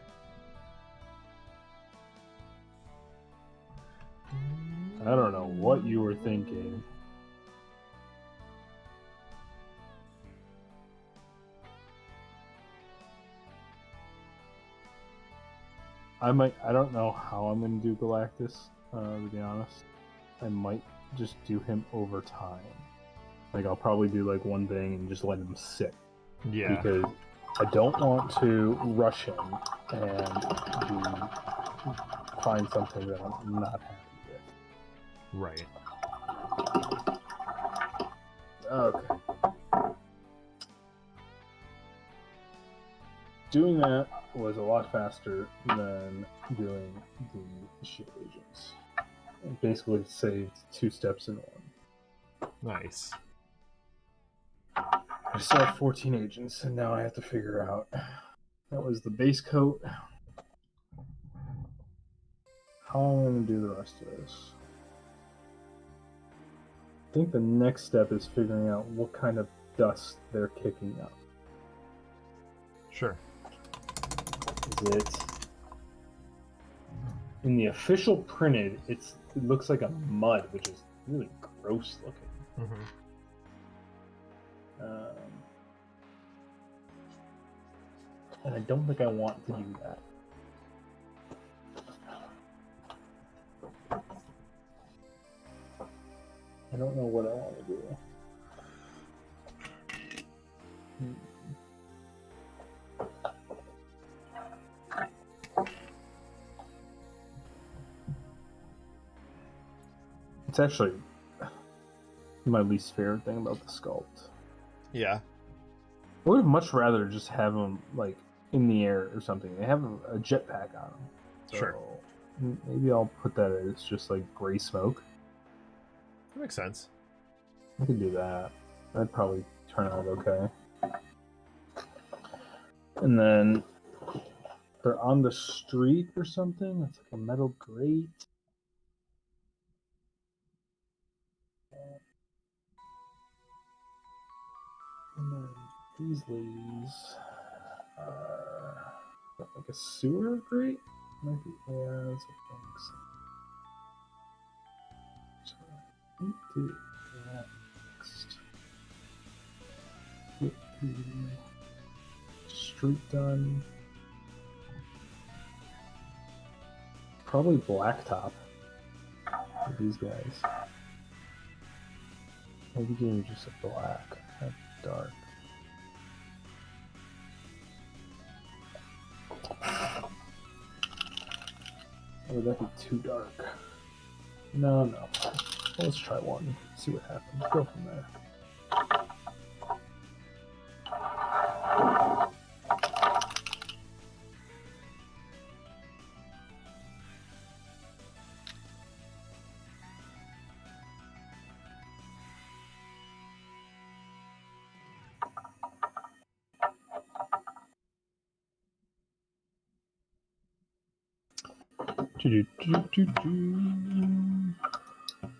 I don't know what you were thinking. I don't know how I'm gonna do Galactus. To be honest, I might just do him over time. Like I'll probably do like one thing and just let him sit. Yeah. Because I don't want to rush him and find something that I'm not happy with. Right. Okay. Doing that was a lot faster than doing the shield agents. It basically saved 2 steps in one. Nice. I still have 14 agents, and now I have to figure out. That was the base coat. How am I going to do the rest of this? I think the next step is figuring out what kind of dust they're kicking up. Sure. Is it in the official printed? It looks like a mud, which is really gross looking. Mm-hmm. And I don't think I want to do that. I don't know what I want to do. It's actually my least favorite thing about the sculpt. Yeah. I would have much rather just have them like in the air or something. They have a jetpack on them. So Sure. Maybe I'll put that as just like gray smoke. That makes sense. I could do that. That'd probably turn out okay. And then they're on the street or something. It's like a metal grate. And then these ladies are like a sewer grate? Might be, yeah, that's what I think. So I need to do that next. Get the street done. Probably blacktop for these guys. Maybe give me just a black, not dark. Or would that be too dark? No. Let's try one. See what happens. Go from there.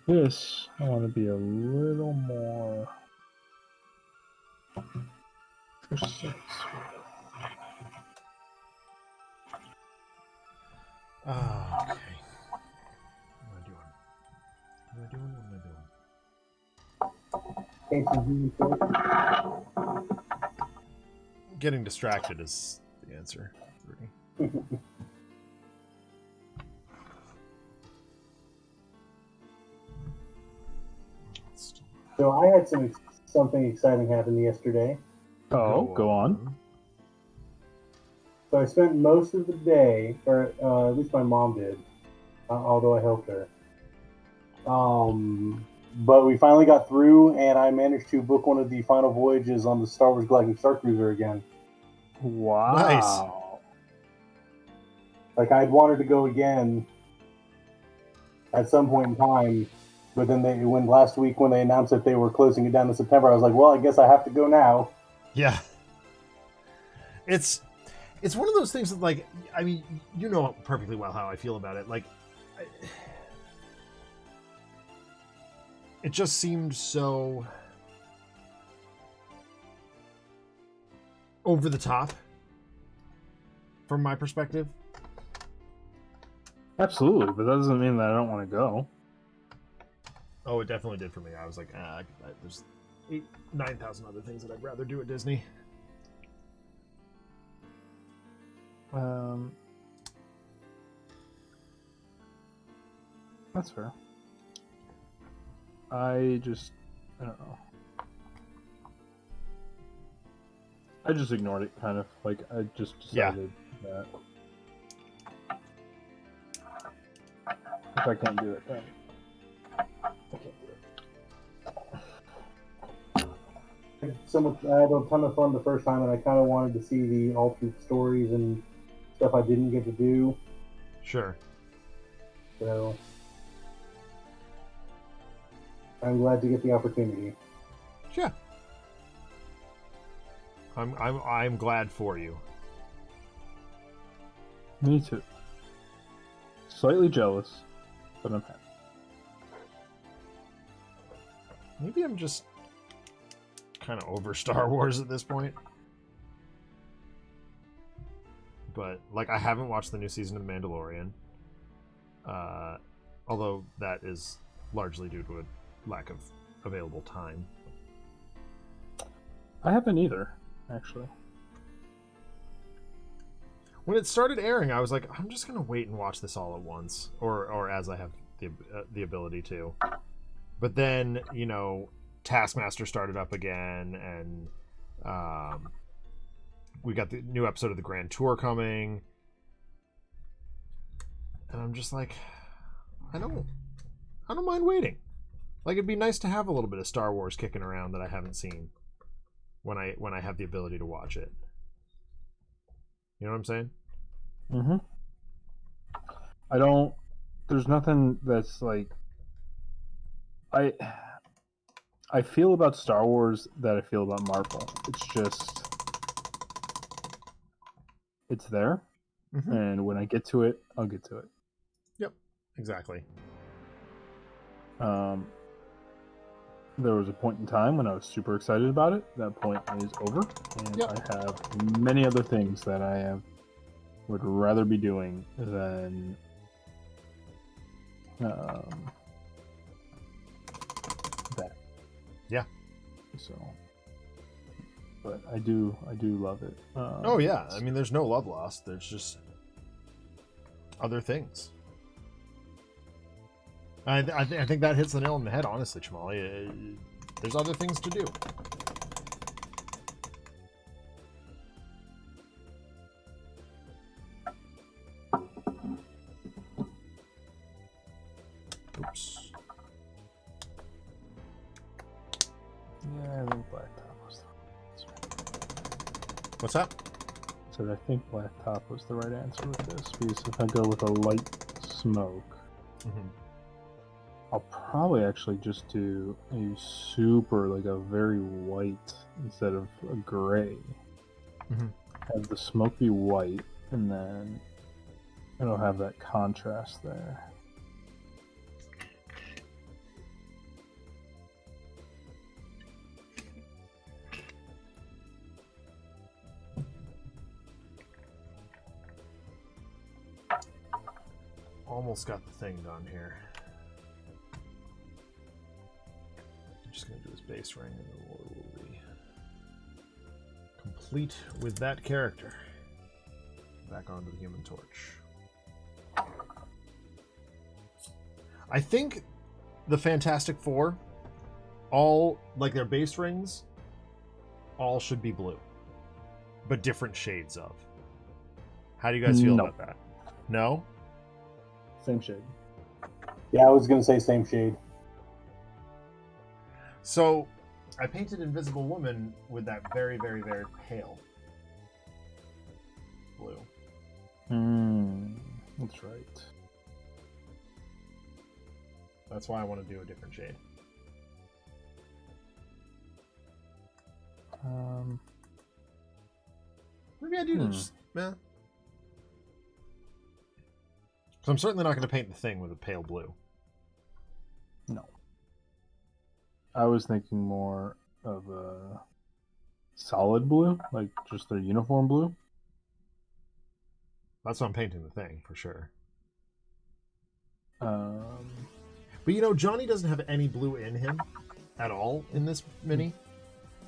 This, I want to be a little more precise. Okay. What am I doing? Getting distracted is the answer. So I had something exciting happen yesterday. Oh, go on. So I spent most of the day, or at least my mom did, although I helped her. But we finally got through, and I managed to book one of the final voyages on the Star Wars Galactic Star Cruiser again. Wow. Nice. Like, I'd wanted to go again at some point in time, but then last week when they announced that they were closing it down in September, I was like, well, I guess I have to go now. Yeah. It's one of those things that, like, I mean, you know perfectly well how I feel about it. Like, it just seemed so over the top from my perspective. Absolutely, but that doesn't mean that I don't want to go. Oh, it definitely did for me. I was like, there's 9,000 other things that I'd rather do at Disney. That's fair. I don't know. I just ignored it, kind of. Like, I just decided that if I can't do it, then I can't do it. I had a ton of fun the first time, and I kind of wanted to see the alternate stories and stuff I didn't get to do. Sure. So I'm glad to get the opportunity. Yeah. I'm glad for you. Me too. Slightly jealous, but I'm happy. Maybe I'm just kind of over Star Wars at this point. But like, I haven't watched the new season of The Mandalorian. Although that is largely due to a lack of available time. I haven't either, actually. When it started airing, I was like, I'm just gonna wait and watch this all at once, or as I have the ability to. But then, you know, Taskmaster started up again, and we got the new episode of the Grand Tour coming, and I'm just like, I don't mind waiting. Like, it'd be nice to have a little bit of Star Wars kicking around that I haven't seen when I have the ability to watch it. You know what I'm saying? Mm-hmm. There's nothing that's like, I feel about Star Wars that I feel about Marvel. It's just, it's there, Mm-hmm. and when I get to it, I'll get to it. Yep, exactly. There was a point in time when I was super excited about it. That point is over, and Yep. I have many other things that would rather be doing than that. Yeah. So, but I do love it. Oh yeah, I mean, there's no love lost. There's just other things. I think that hits the nail on the head, honestly, Chamali. There's other things to do. Oops. Yeah, I think Blacktop was What's that? I think Blacktop was the right answer with this, because if I go with a light smoke, Mm-hmm. I'll probably actually just do a super, like a very white instead of a gray. Mm-hmm. Have the smoke be white, and then it'll have that contrast there. Almost got the thing done here. I'm just going to do his base ring, and then we'll be complete with that character. Back onto the Human Torch. I think the Fantastic Four, all, like their base rings, all should be blue. But different shades of. How do you guys feel No. about that? No? Same shade. Yeah, I was gonna say same shade. So, I painted Invisible Woman with that very, very, very pale blue. That's right. That's why I want to do a different shade. Maybe I do just, yeah. So I'm certainly not going to paint the Thing with a pale blue. No. I was thinking more of a solid blue, like just their uniform blue. That's why I'm painting the Thing, for sure. But you know, Johnny doesn't have any blue in him at all in this mini.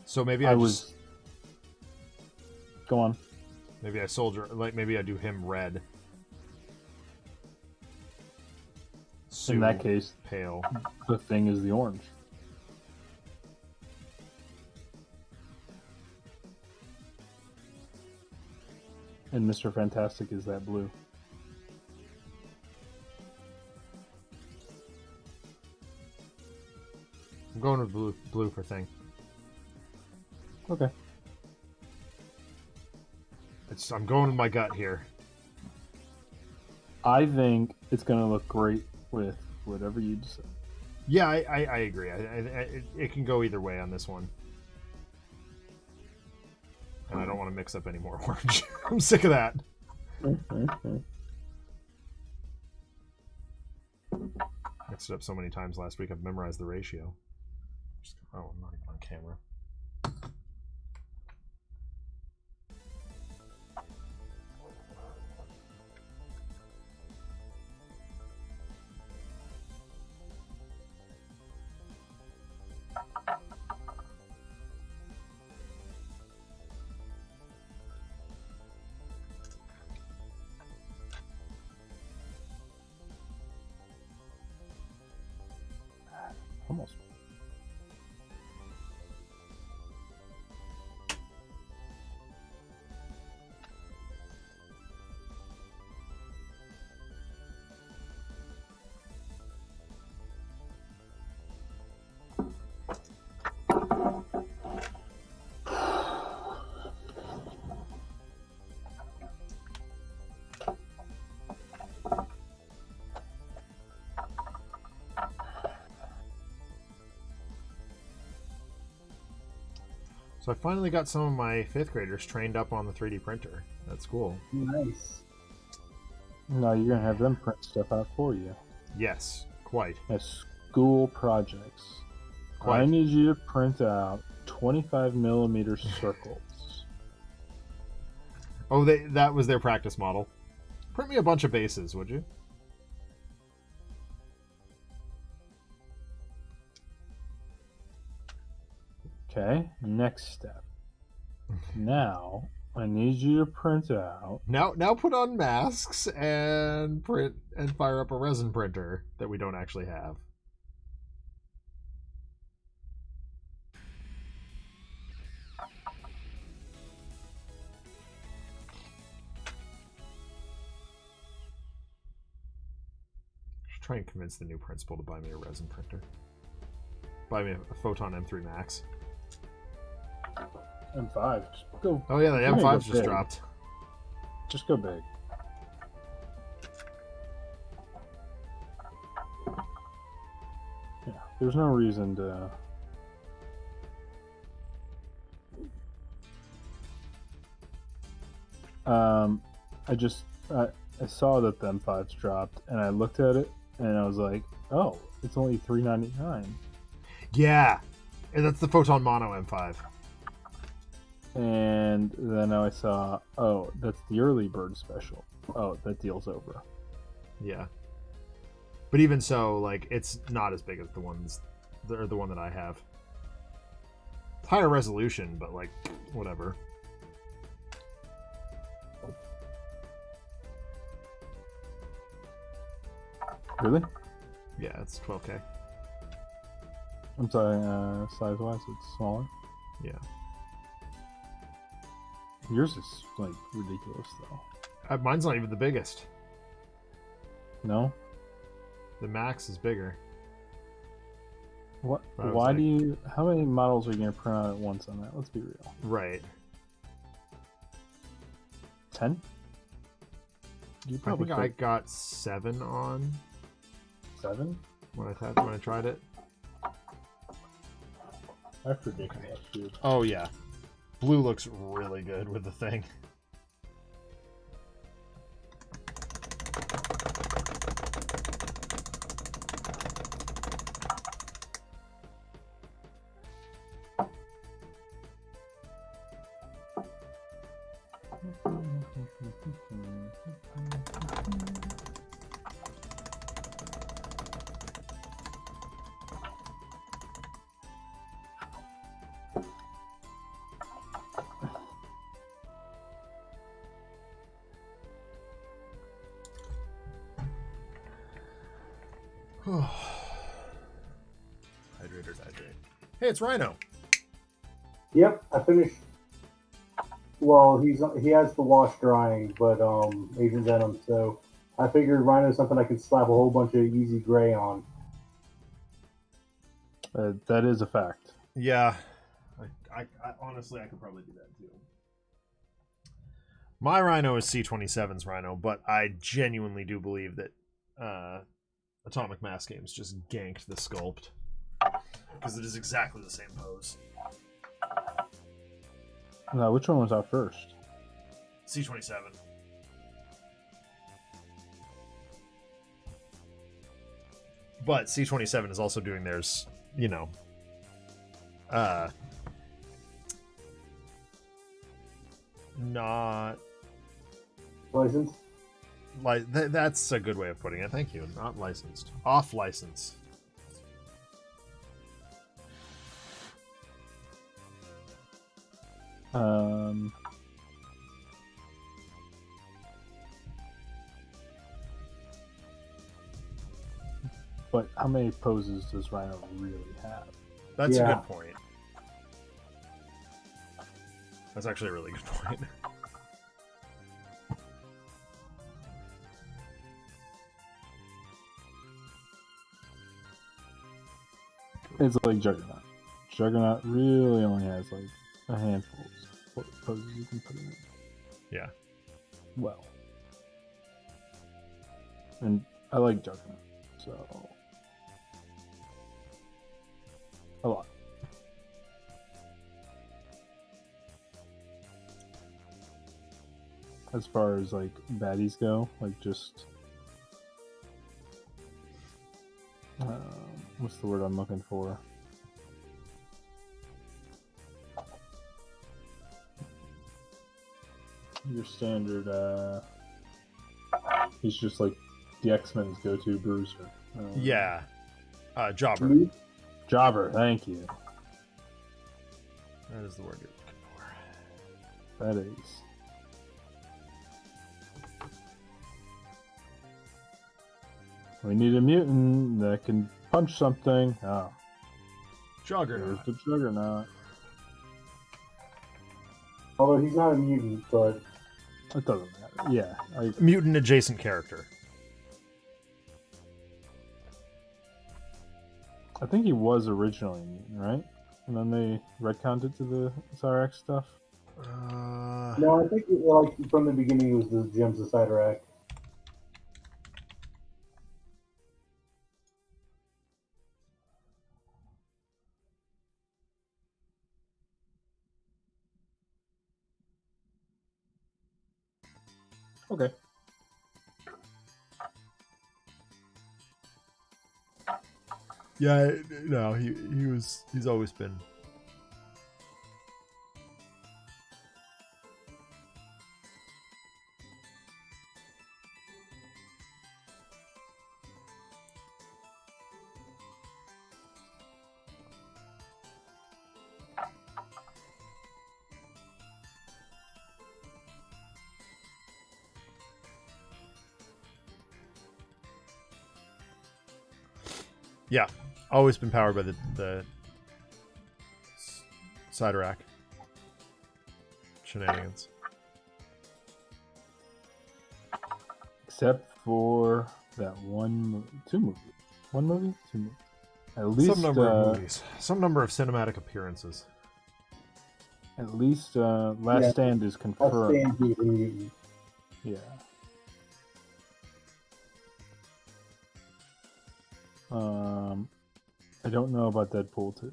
So maybe Go on. Maybe I soldier, like maybe I do him red. In that case, pale. the thing is the orange. And Mr. Fantastic is that blue. I'm going with blue for thing. Okay. I'm going with my gut here. I think it's going to look great with whatever you decide. Yeah, I agree. It can go either way on this one. And I don't want to mix up any more orange. I'm sick of that. Mixed it up so many times last week, I've memorized the ratio. Oh, I'm not even on camera. Almost. So I finally got some of my 5th graders trained up on the 3D printer. That's cool. Nice. No, you're going to have them print stuff out for you. Yes, quite. As school projects. Quite. I need you to print out 25 millimeter circles. Oh, that was their practice model. Print me a bunch of bases, would you? Okay, next step. Now, I need you to print out. Now put on masks and print and fire up a resin printer that we don't actually have. Should try and convince the new principal to buy me a resin printer. Buy me a Photon M3 Max. M5. Just go. Oh yeah, the You're gonna M5's go just big. dropped. Just go big. Yeah, there's no reason to. I saw that the M5's dropped, and I looked at it, and I was like, oh, it's only $399. Yeah, and that's the Photon Mono M5. And then I saw, oh, that's the early bird special. Oh, that deal's over. Yeah, but even so, like, it's not as big as the one that I have. It's higher resolution, but like, whatever. Really? Yeah, it's 12K. I'm sorry, size-wise, it's smaller. Yeah. Yours is, like, ridiculous, though. Mine's not even the biggest. No? The Max is bigger. What? I was Why like- do you... How many models are you going to print out at once on that? Let's be real. Right. 10? You I probably think I got 7 on 7? when I tried it. That's ridiculous, dude. Oh yeah, blue looks really good with the thing. Hydrators, hydrate. Hey, it's Rhino. Yep, I finished. Well, he has the wash drying, but Agent Venom. So I figured Rhino's something I could slap a whole bunch of easy gray on. That is a fact. Yeah. I honestly, I could probably do that too. My Rhino is C27's Rhino, but I genuinely do believe that Atomic Mass Games just ganked the sculpt. Because it is exactly the same pose. No, which one was out first? C27. But C27 is also doing theirs, you know, not License? like that's a good way of putting it. Thank you. Not licensed. Off license. But how many poses does Rhino really have? That's a Yeah. good point. That's actually a really good point. It's like Juggernaut. Juggernaut really only has like a handful of poses you can put in it. Yeah. Well. And I like Juggernaut, so a lot. As far as like baddies go, like just what's the word I'm looking for? Your standard, he's just like the X-Men's go-to bruiser. Yeah. Jobber. Me? Jobber, thank you. That is the word you're looking for. That is. We need a mutant that can punch something. Oh, there's Juggernaut. the Juggernaut. Although he's not a mutant, but It doesn't matter. Yeah, Mutant adjacent character. I think he was originally a mutant, right? And then they retconned it to the Cyrax stuff. no, I think like from the beginning it was the Gems of Cyterac. Okay. Yeah, no, he's always been. Yeah, always been powered by the Cyterac shenanigans. Except for that two movies. One movie? Two movies. At least Some number of movies, some number of cinematic appearances. At least Last Yeah. Stand is That's confirmed. Stan Lee the mutant. Yeah. I don't know about Deadpool 2.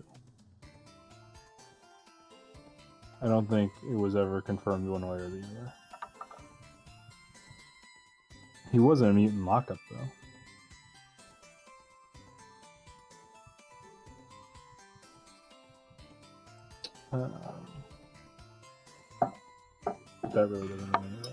I don't think it was ever confirmed one way or the other. He wasn't a mutant lockup, though. That really doesn't mean anything.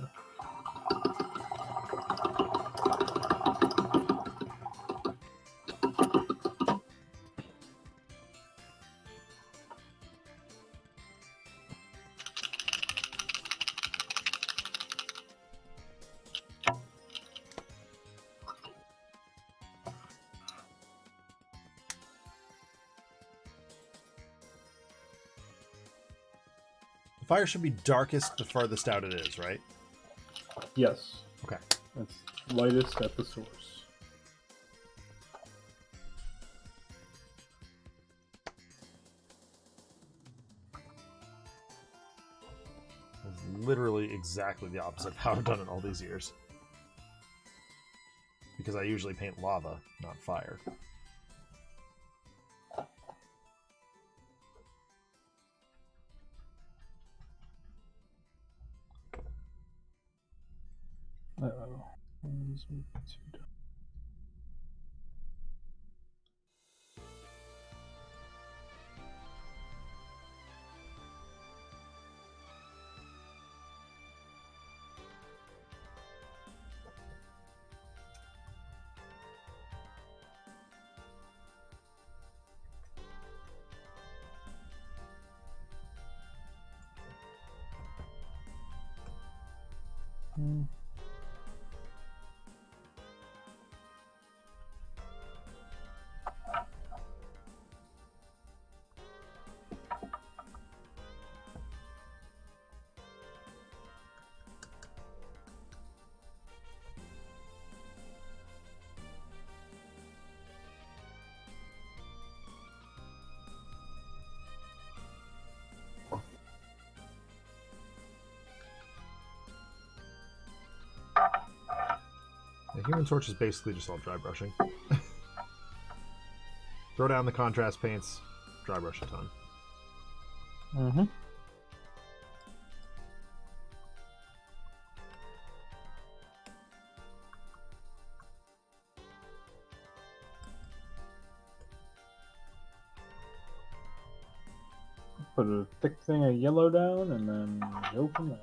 Fire should be darkest the farthest out it is, right? Yes. Okay. It's lightest at the source. It's literally exactly the opposite of how I've done it all these years. Because I usually paint lava, not fire. Uh-oh. The Human Torch is basically just all dry brushing. Throw down the contrast paints, dry brush a ton. Mm-hmm. Put a thick thing of yellow down and then go from there.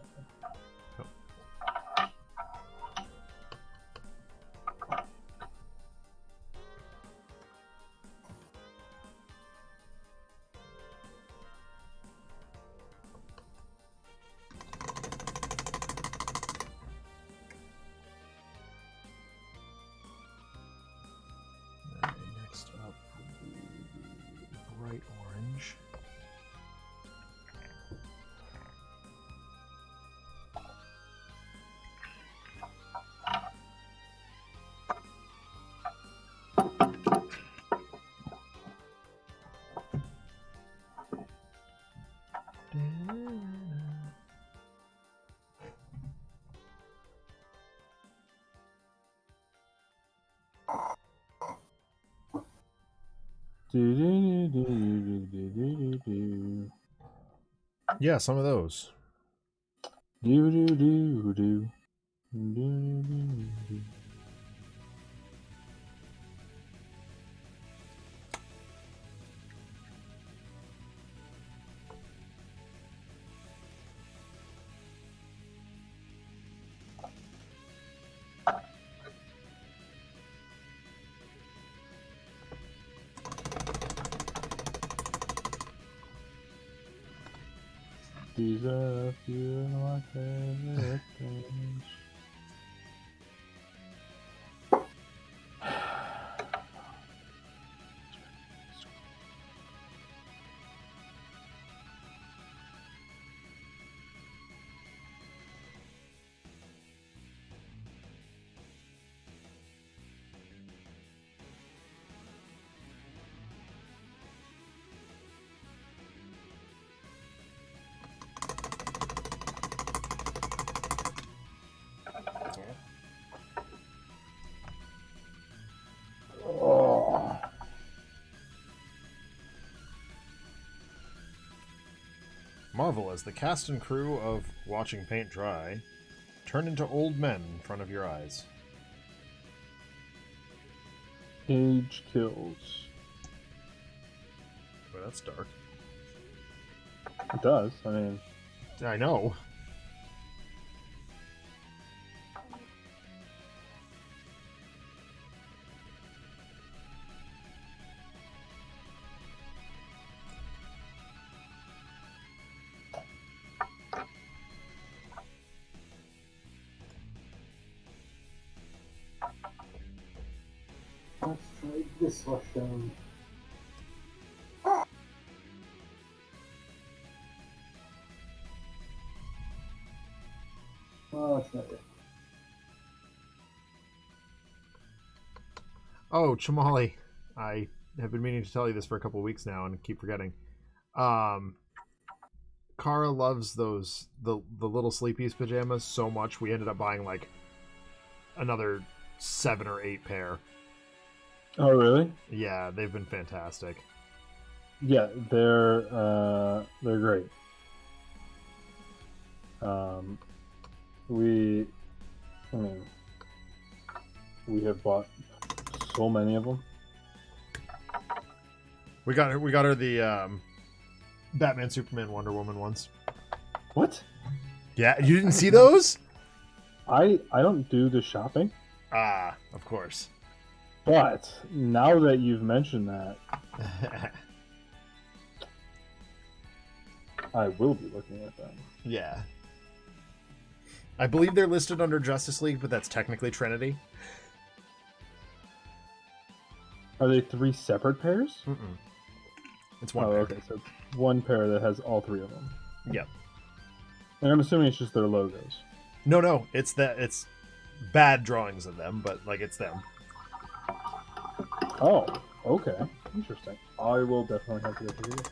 Next up would be bright orange. Yeah, some of those. These are a few of my favorite things. Oh. Marvel as the cast and crew of Watching Paint Dry turn into old men in front of your eyes. Age kills. Well, that's dark. It does. I mean, I know. Let's try this one. Well, that's not it. Oh, Chamali, I have been meaning to tell you this for a couple of weeks now and keep forgetting. Kara loves the little Sleepy's pajamas so much. We ended up buying like another 7 or 8 pair. Oh, really? Yeah, they've been fantastic. Yeah, they're great. We have bought so many of them. We got her the Batman, Superman, Wonder Woman ones. What? Yeah, you didn't see those? I don't do the shopping, Ah, of course. but now that you've mentioned that, I will be looking at them. Yeah. I believe they're listed under Justice League, but that's technically Trinity. Are they 3 separate pairs? Mm-mm. It's one Oh, pair. okay. So it's one pair that has all 3 of them. Yep. And I'm assuming it's just their logos. No, it's bad drawings of them, but like it's them. Oh, okay. Interesting. I will definitely have to go through this.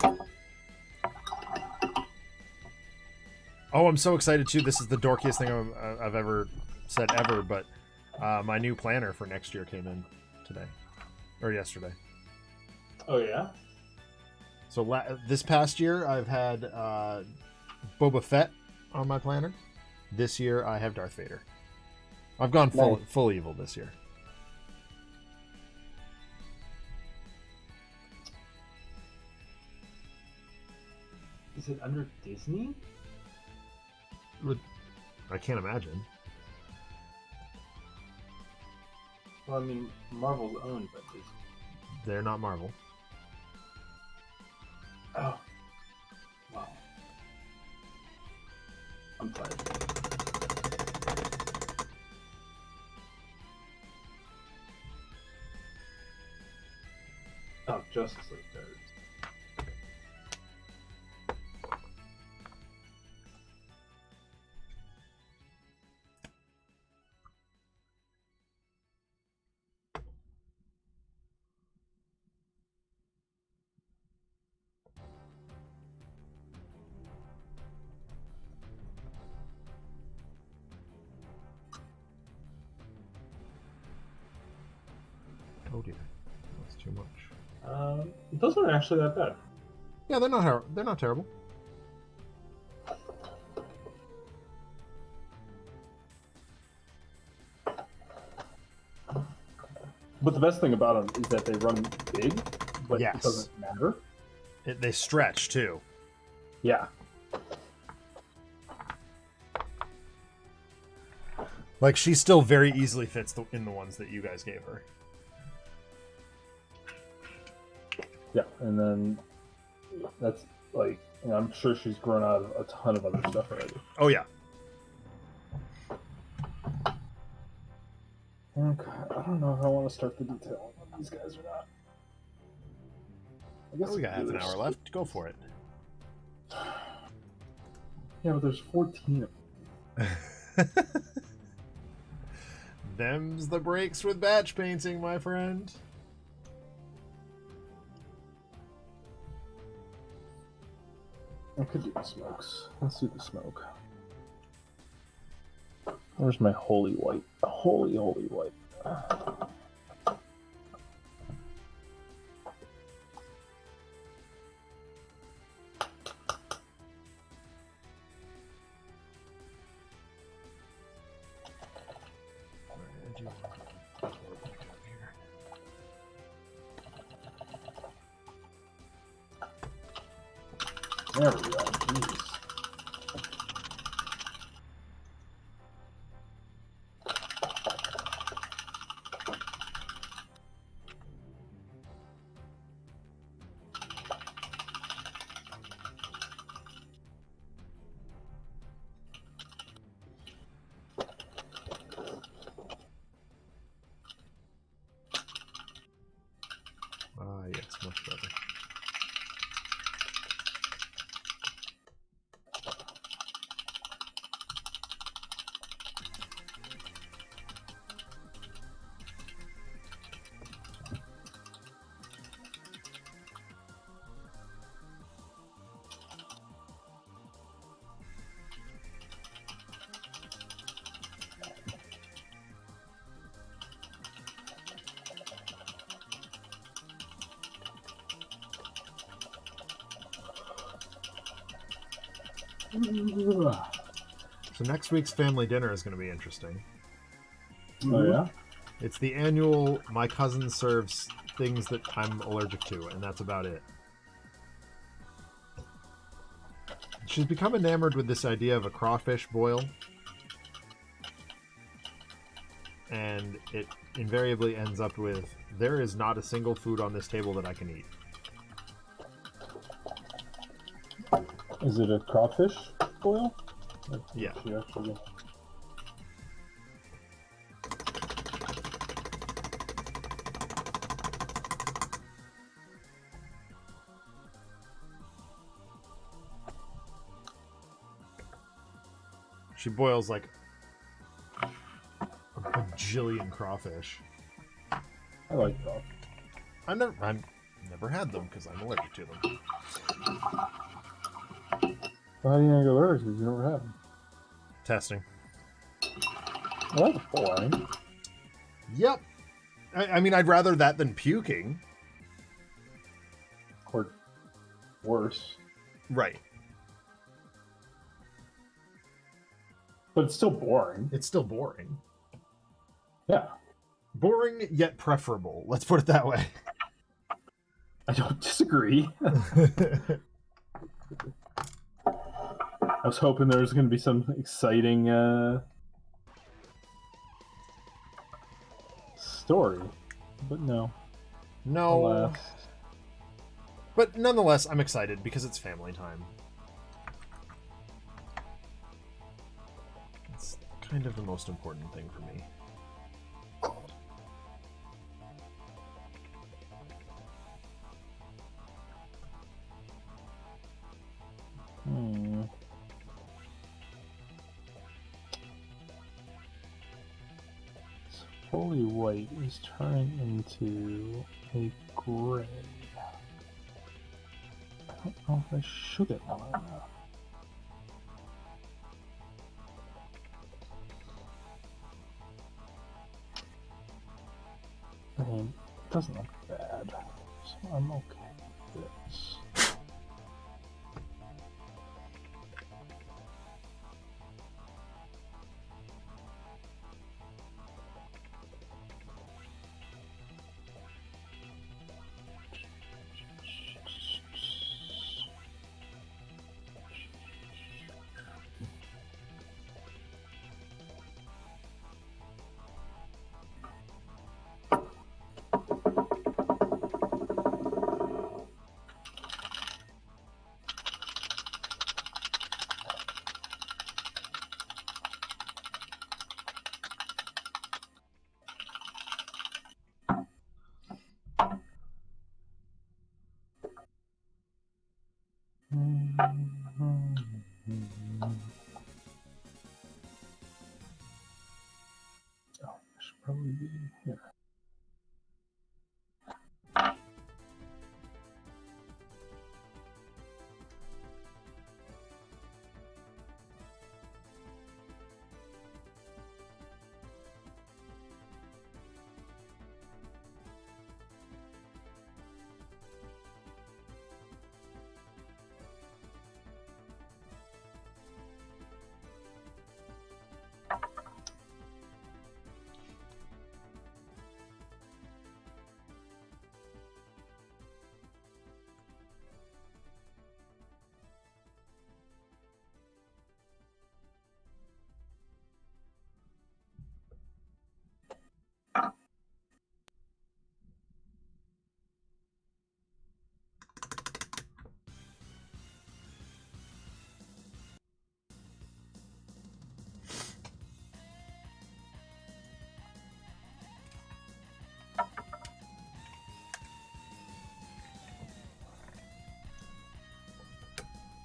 Oh, I'm so excited too. This is the dorkiest thing I've ever said ever, but my new planner for next year came in today or yesterday. Oh yeah. So this past year I've had Boba Fett on my planner. This year I have Darth Vader. I've gone full evil this year. Is it under Disney? I can't imagine. Well, I mean, Marvel's owned by Disney. They're not Marvel. Oh. Wow. I'm tired. Oh, Justice League there it is. Oh dear, that's too much. Those aren't actually that bad. Yeah, they're not terrible. But the best thing about them is that they run big, but Yes. it doesn't matter. They stretch too. Yeah. Like she still very easily fits in the ones that you guys gave her. Yeah, and then that's like, I'm sure she's grown out of a ton of other stuff already. Oh yeah. Okay, I don't know if I want to start the detailing on these guys or not. I guess We got half an hour left. Go for it. Yeah, but there's 14 of them. Them's the breaks with batch painting, my friend. I could do the smokes. Let's do the smoke. Where's my holy white? Holy white. There we go. Jeez. Yes, much better. So next week's family dinner is going to be interesting. Oh yeah. It's the annual. My cousin serves things that I'm allergic to, and that's about it. She's become enamored with this idea of a crawfish boil, and it invariably ends up with, there is not a single food on this table that I can eat. Is it a crawfish boil? Yeah. She actually... She boils like a bajillion crawfish. I like that. I've never had them because I'm allergic to them. Well, how do you not get allergic if you never had them? Testing. Well, that's boring. Yep. I mean, I'd rather that than puking. Or worse. Right. But it's still boring. It's still boring. Yeah. Boring yet preferable. Let's put it that way. I don't disagree. I was hoping there was going to be some exciting story, but no. No. Alas. But nonetheless, I'm excited because it's family time. It's kind of the most important thing for me. This fully white is turning into a gray. I don't know if I should it or not. I mean, it doesn't look bad, so I'm okay with this. Oh, it should probably be here.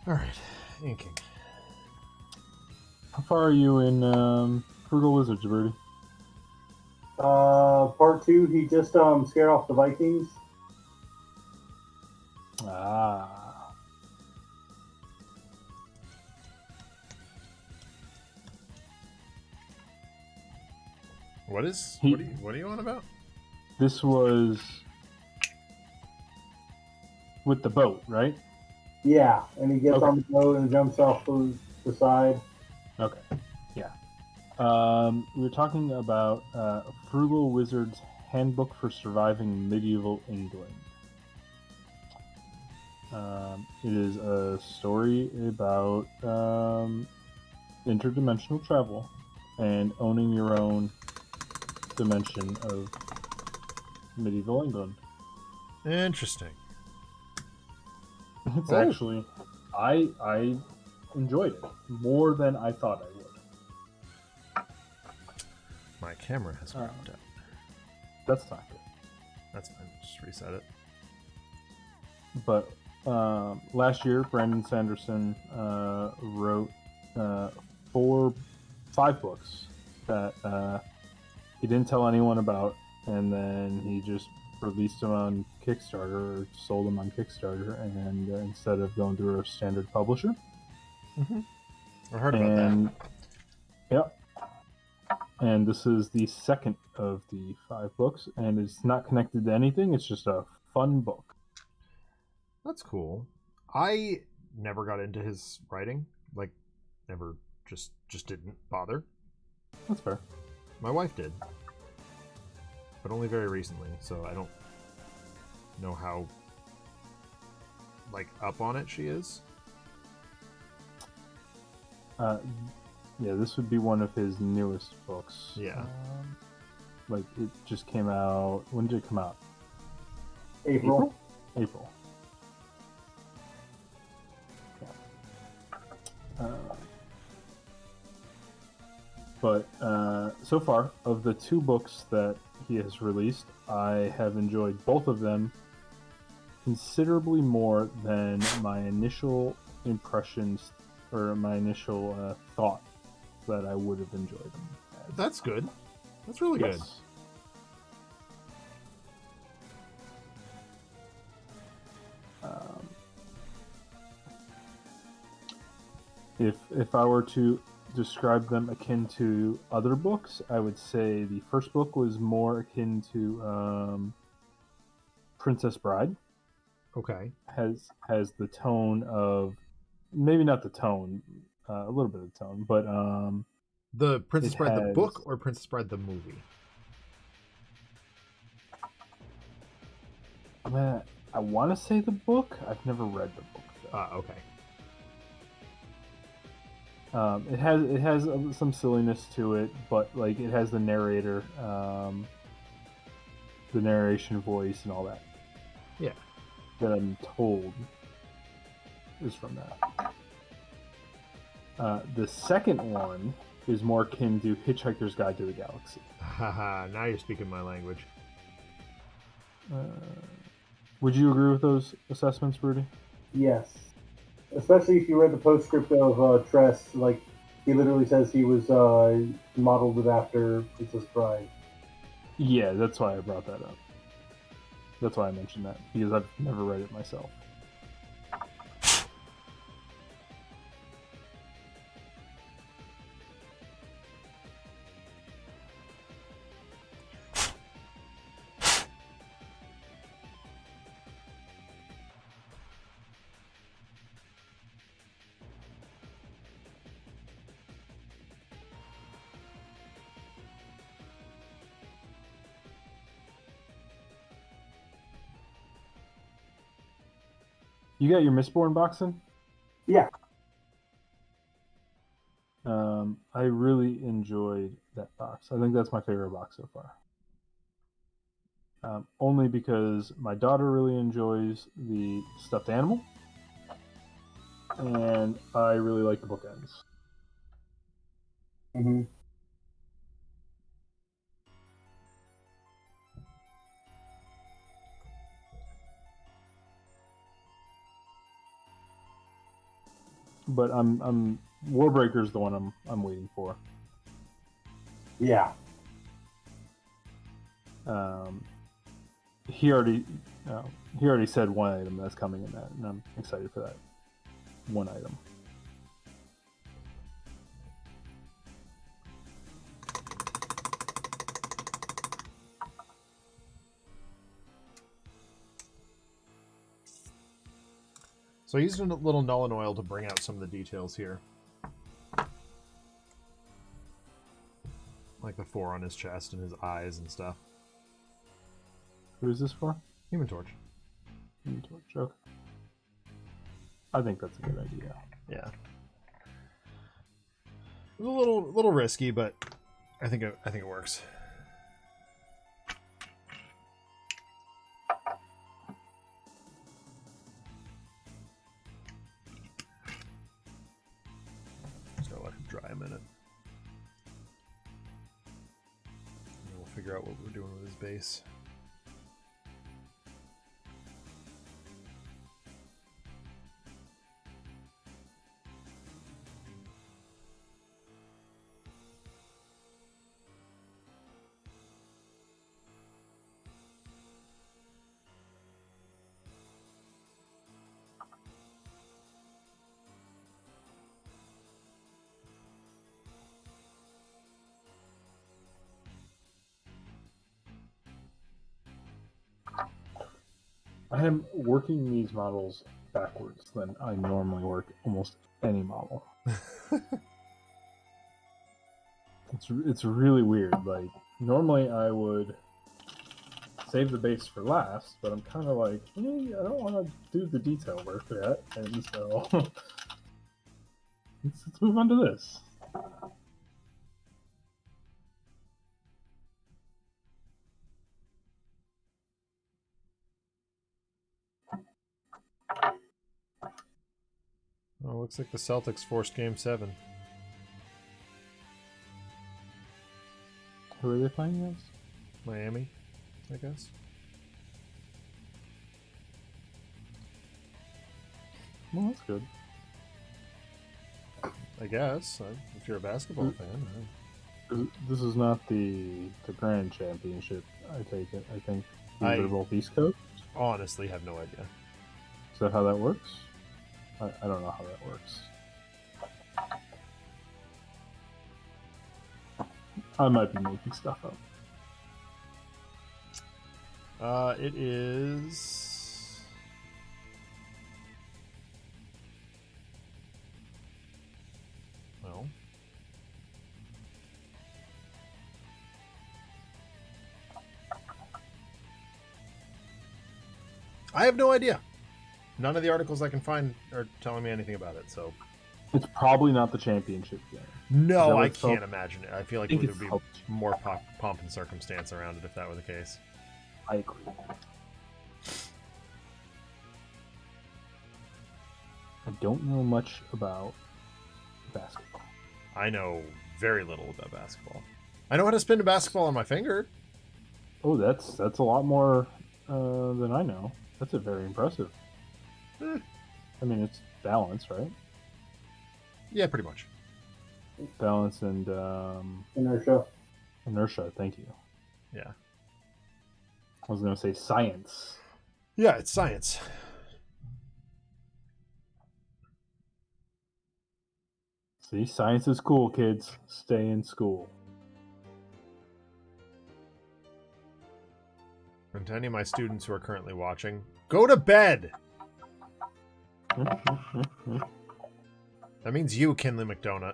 Alright, inking. How far are you in Frugal Lizards, Birdie? Part 2, he just scared off the Vikings. Ah. What is? What are you on about? This was with the boat, right? Yeah, and he gets Okay. on the boat and jumps off the side. Okay. Yeah. We were talking about a Frugal Wizard's Handbook for Surviving Medieval England. It is a story about interdimensional travel and owning your own dimension of medieval England. Interesting. It's Oh. actually, I enjoyed it more than I thought I would. My camera has wrapped up. That's not good. That's fine. Just reset it. But last year, Brandon Sanderson wrote 5 books that he didn't tell anyone about, and then he just released them on Kickstarter, or sold them on Kickstarter, and instead of going through a standard publisher. Mm-hmm. I heard about that. Yep. And this is the second of the 5 books, and it's not connected to anything. It's just a fun book. That's cool. I never got into his writing. Like, never, just didn't bother. That's fair. My wife did, but only very recently, so I don't know how, like, up on it she is. Yeah, this would be one of his newest books. Yeah. Like, it just came out. When did it come out? April. April. But so far, of the 2 books that he has released, I have enjoyed both of them considerably more than my initial impressions or my initial thought that I would have enjoyed them as. That's good. That's really good. If I were to describe them akin to other books, I would say the first book was more akin to Princess Bride. Okay. Has the tone of, maybe not the tone, a little bit of tone, but The Princess it Bride the has- book or Princess Bride the movie? I want to say the book. I've never read the book, though. Okay. It has some silliness to it, but like it has the narrator, the narration voice, and all that. Yeah. That I'm told is from that. The second one is more akin to Hitchhiker's Guide to the Galaxy. Haha, now you're speaking my language. Would you agree with those assessments, Rudy? Yes. Especially if you read the postscript of Tress, like, he literally says he was modeled it after Princess Bride. Yeah, that's why I brought that up. That's why I mentioned that, because I've never read it myself. You got your Mistborn box in? Yeah. I really enjoyed that box. I think that's my favorite box so far. Only because my daughter really enjoys the stuffed animal, and I really like the bookends. Mm-hmm. But I'm Warbreaker's the one I'm waiting for. Yeah. He already said one item that's coming in that, and I'm excited for that one item. So I used a little Nuln Oil to bring out some of the details here. Like the 4 on his chest and his eyes and stuff. Who is this for? Human Torch. Human Torch. Okay. I think that's a good idea. Yeah. It was a little risky, but I think it works. Just gotta let him dry a minute. And we'll figure out what we're doing with his base. I am working these models backwards than I normally work almost any model. It's really weird. Like, normally I would save the base for last, but I'm kind of like, I don't want to do the detail work yet, and so let's move on to this. Oh, looks like the Celtics forced Game 7. Who are they playing against? Miami, I guess. Well, that's good. I guess, if you're a basketball fan. This is not the Grand Championship, I take it. I think these are both East Coast. Honestly have no idea. Is that how that works? I don't know how that works. I might be making stuff up. It is... Well... I have no idea. None of the articles I can find are telling me anything about it, so... It's probably not the championship game. No, I can't imagine it. I feel like think there would it's be more pomp and circumstance around it if that were the case. I agree. I don't know much about basketball. I know very little about basketball. I know how to spin a basketball on my finger. Oh, that's a lot more than I know. That's very impressive. I mean, it's balance, right? Yeah, pretty much. Balance and Inertia. inertia. Thank you. Yeah. I was going to say science. Yeah, it's science. See, science is cool, kids. Stay in school. And to any of my students who are currently watching, go to bed! That means you, Kinley McDonut.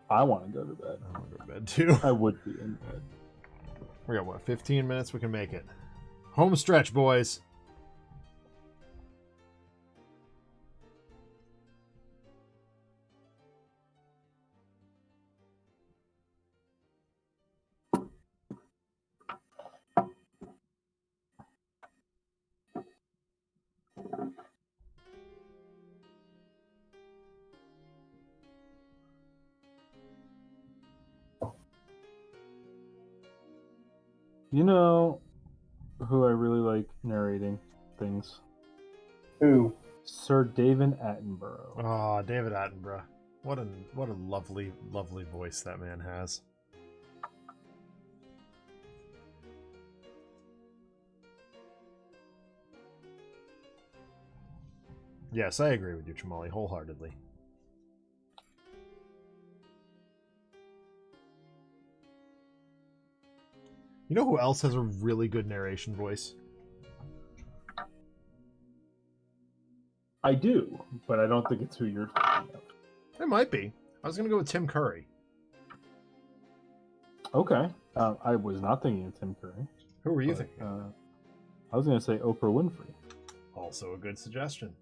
I want to go to bed. I want to go to bed too. I would be in bed. We got, what, 15 minutes? We can make it. Home stretch, boys. You know who I really like narrating things? Who? Sir David Attenborough. Oh, David Attenborough. What a lovely, lovely voice that man has. Yes, I agree with you, Chamali, wholeheartedly. You know who else has a really good narration voice? I do, but I don't think it's who you're thinking of. It might be. I was gonna go with Tim Curry. Okay. I was not thinking of Tim Curry. Who were you but, thinking? I was going to say Oprah Winfrey. Also a good suggestion.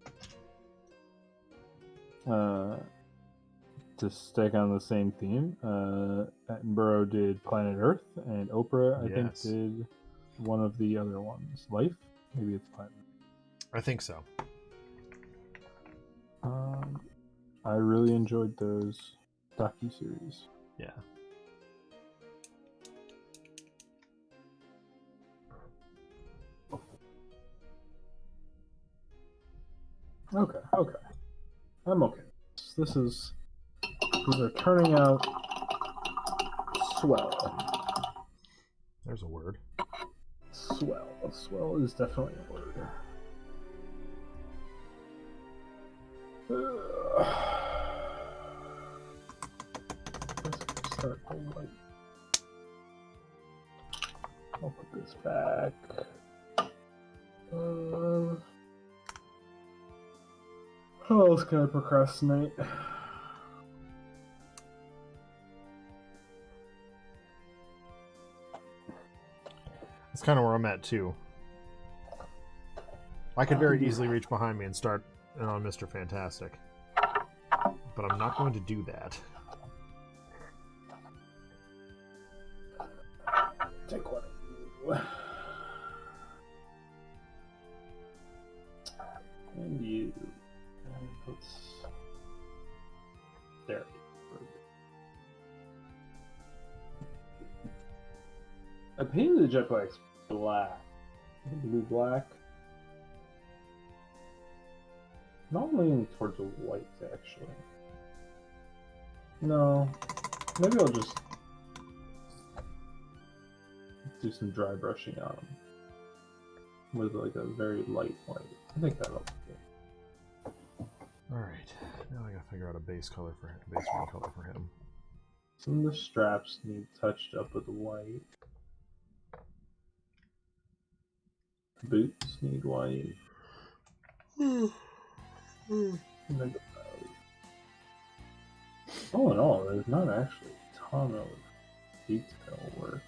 To stick on the same theme, Attenborough did Planet Earth, and Oprah, I think, Yes. did one of the other ones. Life? Maybe it's Planet Earth. I think so. I really enjoyed those docuseries. Yeah. Okay. I'm okay. These are turning out swell. There's a word. Swell. Swell is definitely a word. Let's start the light. I'll put this back. How else can I procrastinate? That's kind of where I'm at too. I could very easily reach behind me and start on Mr. Fantastic, but I'm not going to do that. Take one. And you. And let's. There. I painted the jetpacks black. Blue black. Not leaning towards the white, actually. No. Maybe I'll just do some dry brushing on them with like a very light white. I think that'll be good. Alright, now I gotta figure out a base color for him, base one color for him. Some of the straps need touched up with white. Boots need white. All in all, there's not actually a ton of detail work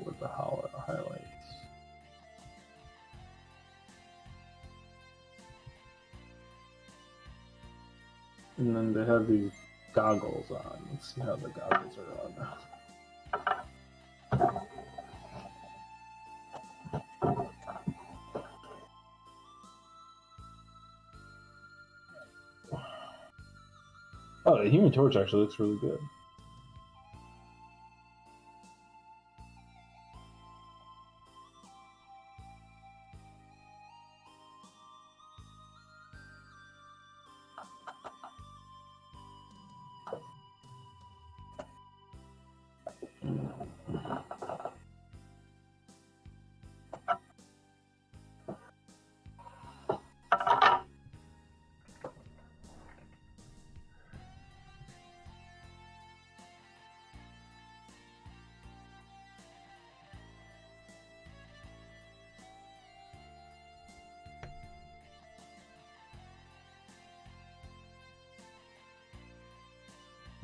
with the highlights. And then they have these goggles on. Let's see how the goggles are on. Oh, the Human Torch actually looks really good.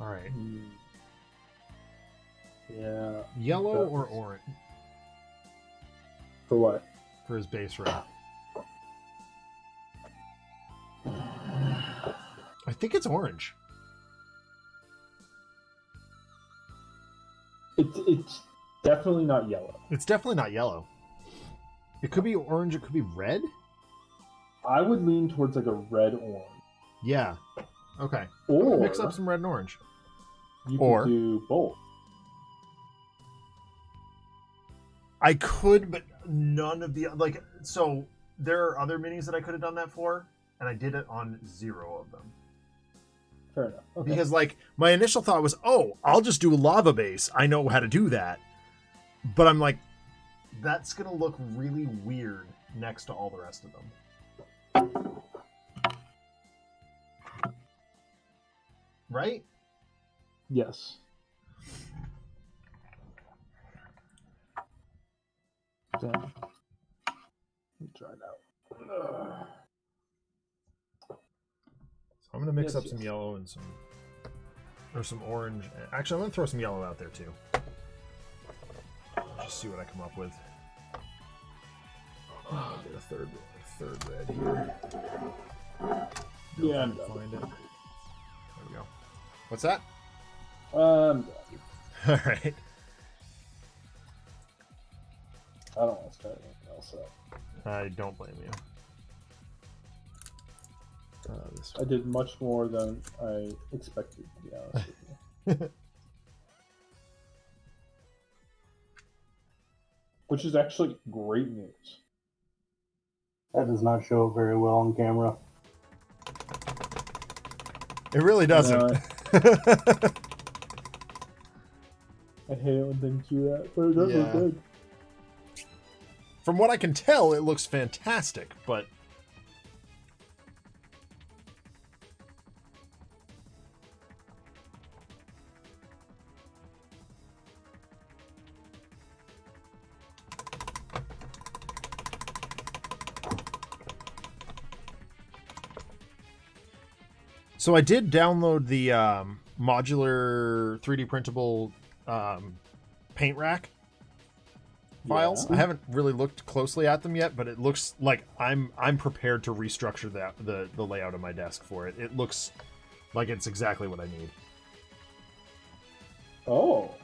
Alright. Yeah. Yellow or orange For what? for his base ring? I think it's orange. It's definitely not yellow. It's definitely not yellow. It could be orange, it could be red? I would lean towards like a red orange. Yeah. Okay. Or Mix up some red and orange. you or- could do both. I could, but none of the like. So there are other minis that I could have done that for, and I did it on 0 of them. Fair enough. Okay. Because like my initial thought was, oh, I'll just do a lava base. I know how to do that. But I'm like, that's gonna look really weird next to all the rest of them. Right? Yes. Damn. Let me try it out. So I'm gonna mix Yes, up some yes. yellow and some orange. Actually, I'm gonna throw some yellow out there too. Just see what I come up with. I'll get a third red here. Yeah, I'm Find done. it. There we go. What's that? I'm done. All right. I don't want to start anything else up. I don't blame you. This I did much more than I expected, to be honest with you. Which is actually great news. That does not show up very well on camera. It really doesn't. No, I hate it when things do that, but it does look Yeah. good. From what I can tell, it looks fantastic, but so I did download the modular 3D printable paint rack files. Yeah. I haven't really looked closely at them yet, but it looks like I'm prepared to restructure the layout of my desk for it. It looks like it's exactly what I need. Oh.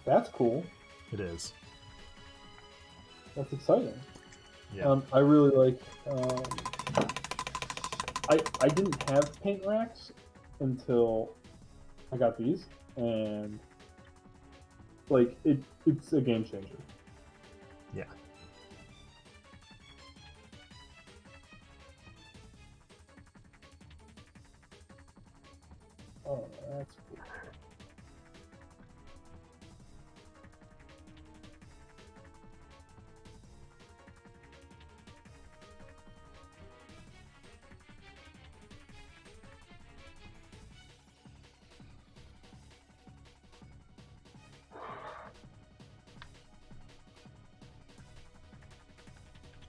That's cool. It is. That's exciting. Yeah. I really like. I didn't have paint racks until I got these, and like it's a game changer. Yeah. Oh, that's cool.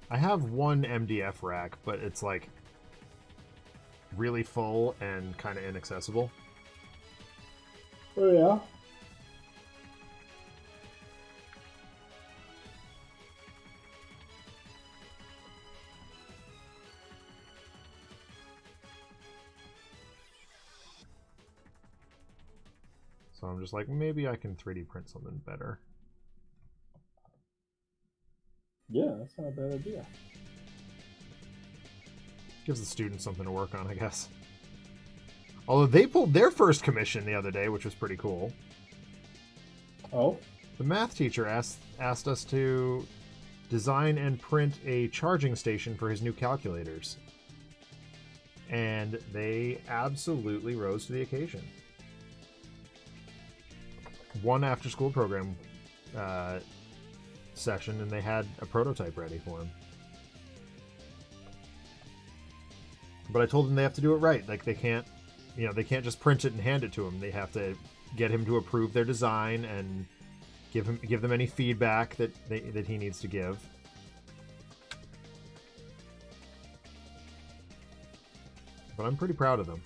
I have one MDF rack, but it's like really full and kind of inaccessible. Oh yeah. So I'm just like, maybe I can 3D print something better. Yeah, that's not a bad idea. Gives the students something to work on, I guess. Although they pulled their first commission the other day, which was pretty cool. Oh. The math teacher asked us to design and print a charging station for his new calculators. And they absolutely rose to the occasion. One after-school program session, and they had a prototype ready for him. But I told them they have to do it right. Like they can't just print it and hand it to him. They have to get him to approve their design and give them any feedback that he needs to give. But I'm pretty proud of them.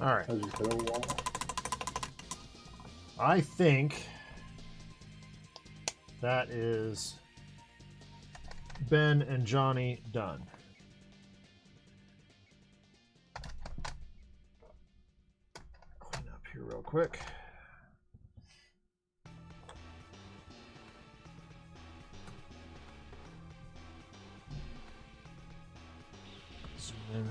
All right. I just hit a wall. I think that is Ben and Johnny done. Clean up here real quick. Zoom in.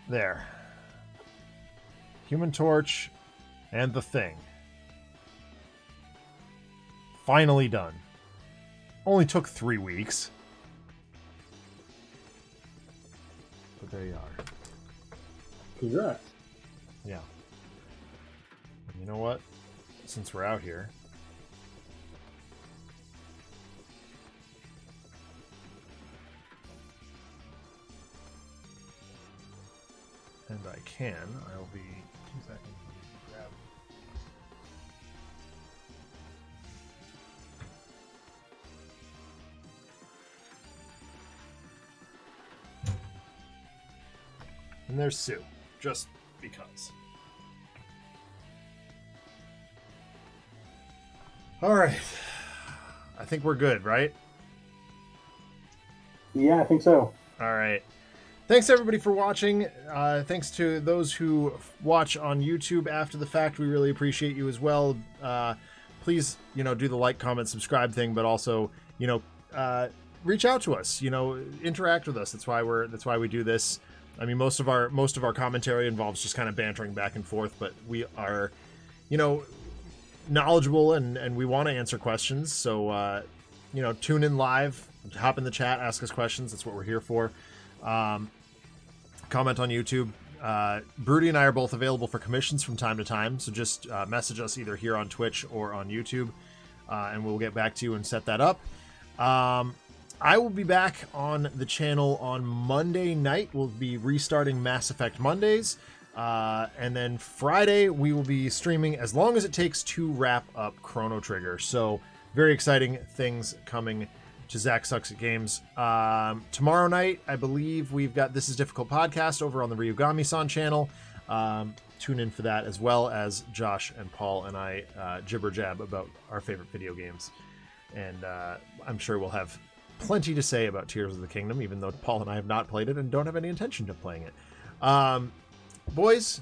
There. Human Torch and the Thing. Finally done. Only took 3 weeks. But there you are. Congrats. Yeah. And you know what? Since we're out here, and I can, I'll be 2 seconds. Grab. And there's Sue, just because. All right. I think we're good, right? Yeah, I think so. All right. Thanks everybody for watching. Thanks to those who watch on YouTube after the fact. We really appreciate you as well. Please, do the like, comment, subscribe thing, but also, reach out to us. Interact with us. That's why we do this. I mean, most of our commentary involves just kind of bantering back and forth, but we are, knowledgeable and we want to answer questions. So, tune in live, hop in the chat, ask us questions. That's what we're here for. Comment on YouTube. Broody and I are both available for commissions from time to time, so just message us either here on Twitch or on YouTube, and we'll get back to you and set that up. I will be back on the channel on Monday night. We'll be restarting Mass Effect Mondays, and then Friday we will be streaming as long as it takes to wrap up Chrono Trigger. So very exciting things coming to Zach Sucks at Games. Tomorrow night, I believe we've got This Is Difficult podcast over on the Ryugami-san channel. Tune in for that, as well as Josh and Paul and I jibber jab about our favorite video games. And I'm sure we'll have plenty to say about Tears of the Kingdom, even though Paul and I have not played it and don't have any intention of playing it. Boys,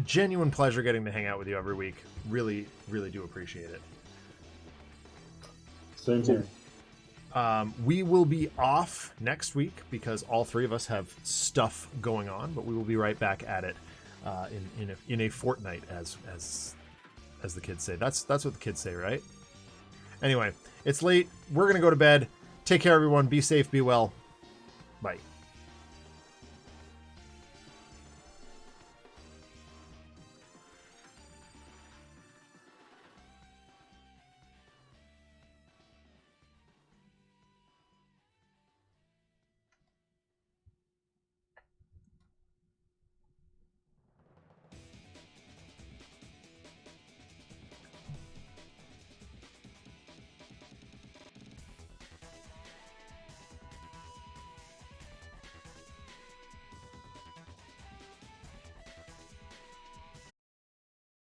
genuine pleasure getting to hang out with you every week. Really, really do appreciate it. Same here. We will be off next week because all three of us have stuff going on, but we will be right back at it in a fortnight, as the kids say. That's what the kids say, right? Anyway, it's late. We're gonna go to bed. Take care, everyone. Be safe. Be well. Bye.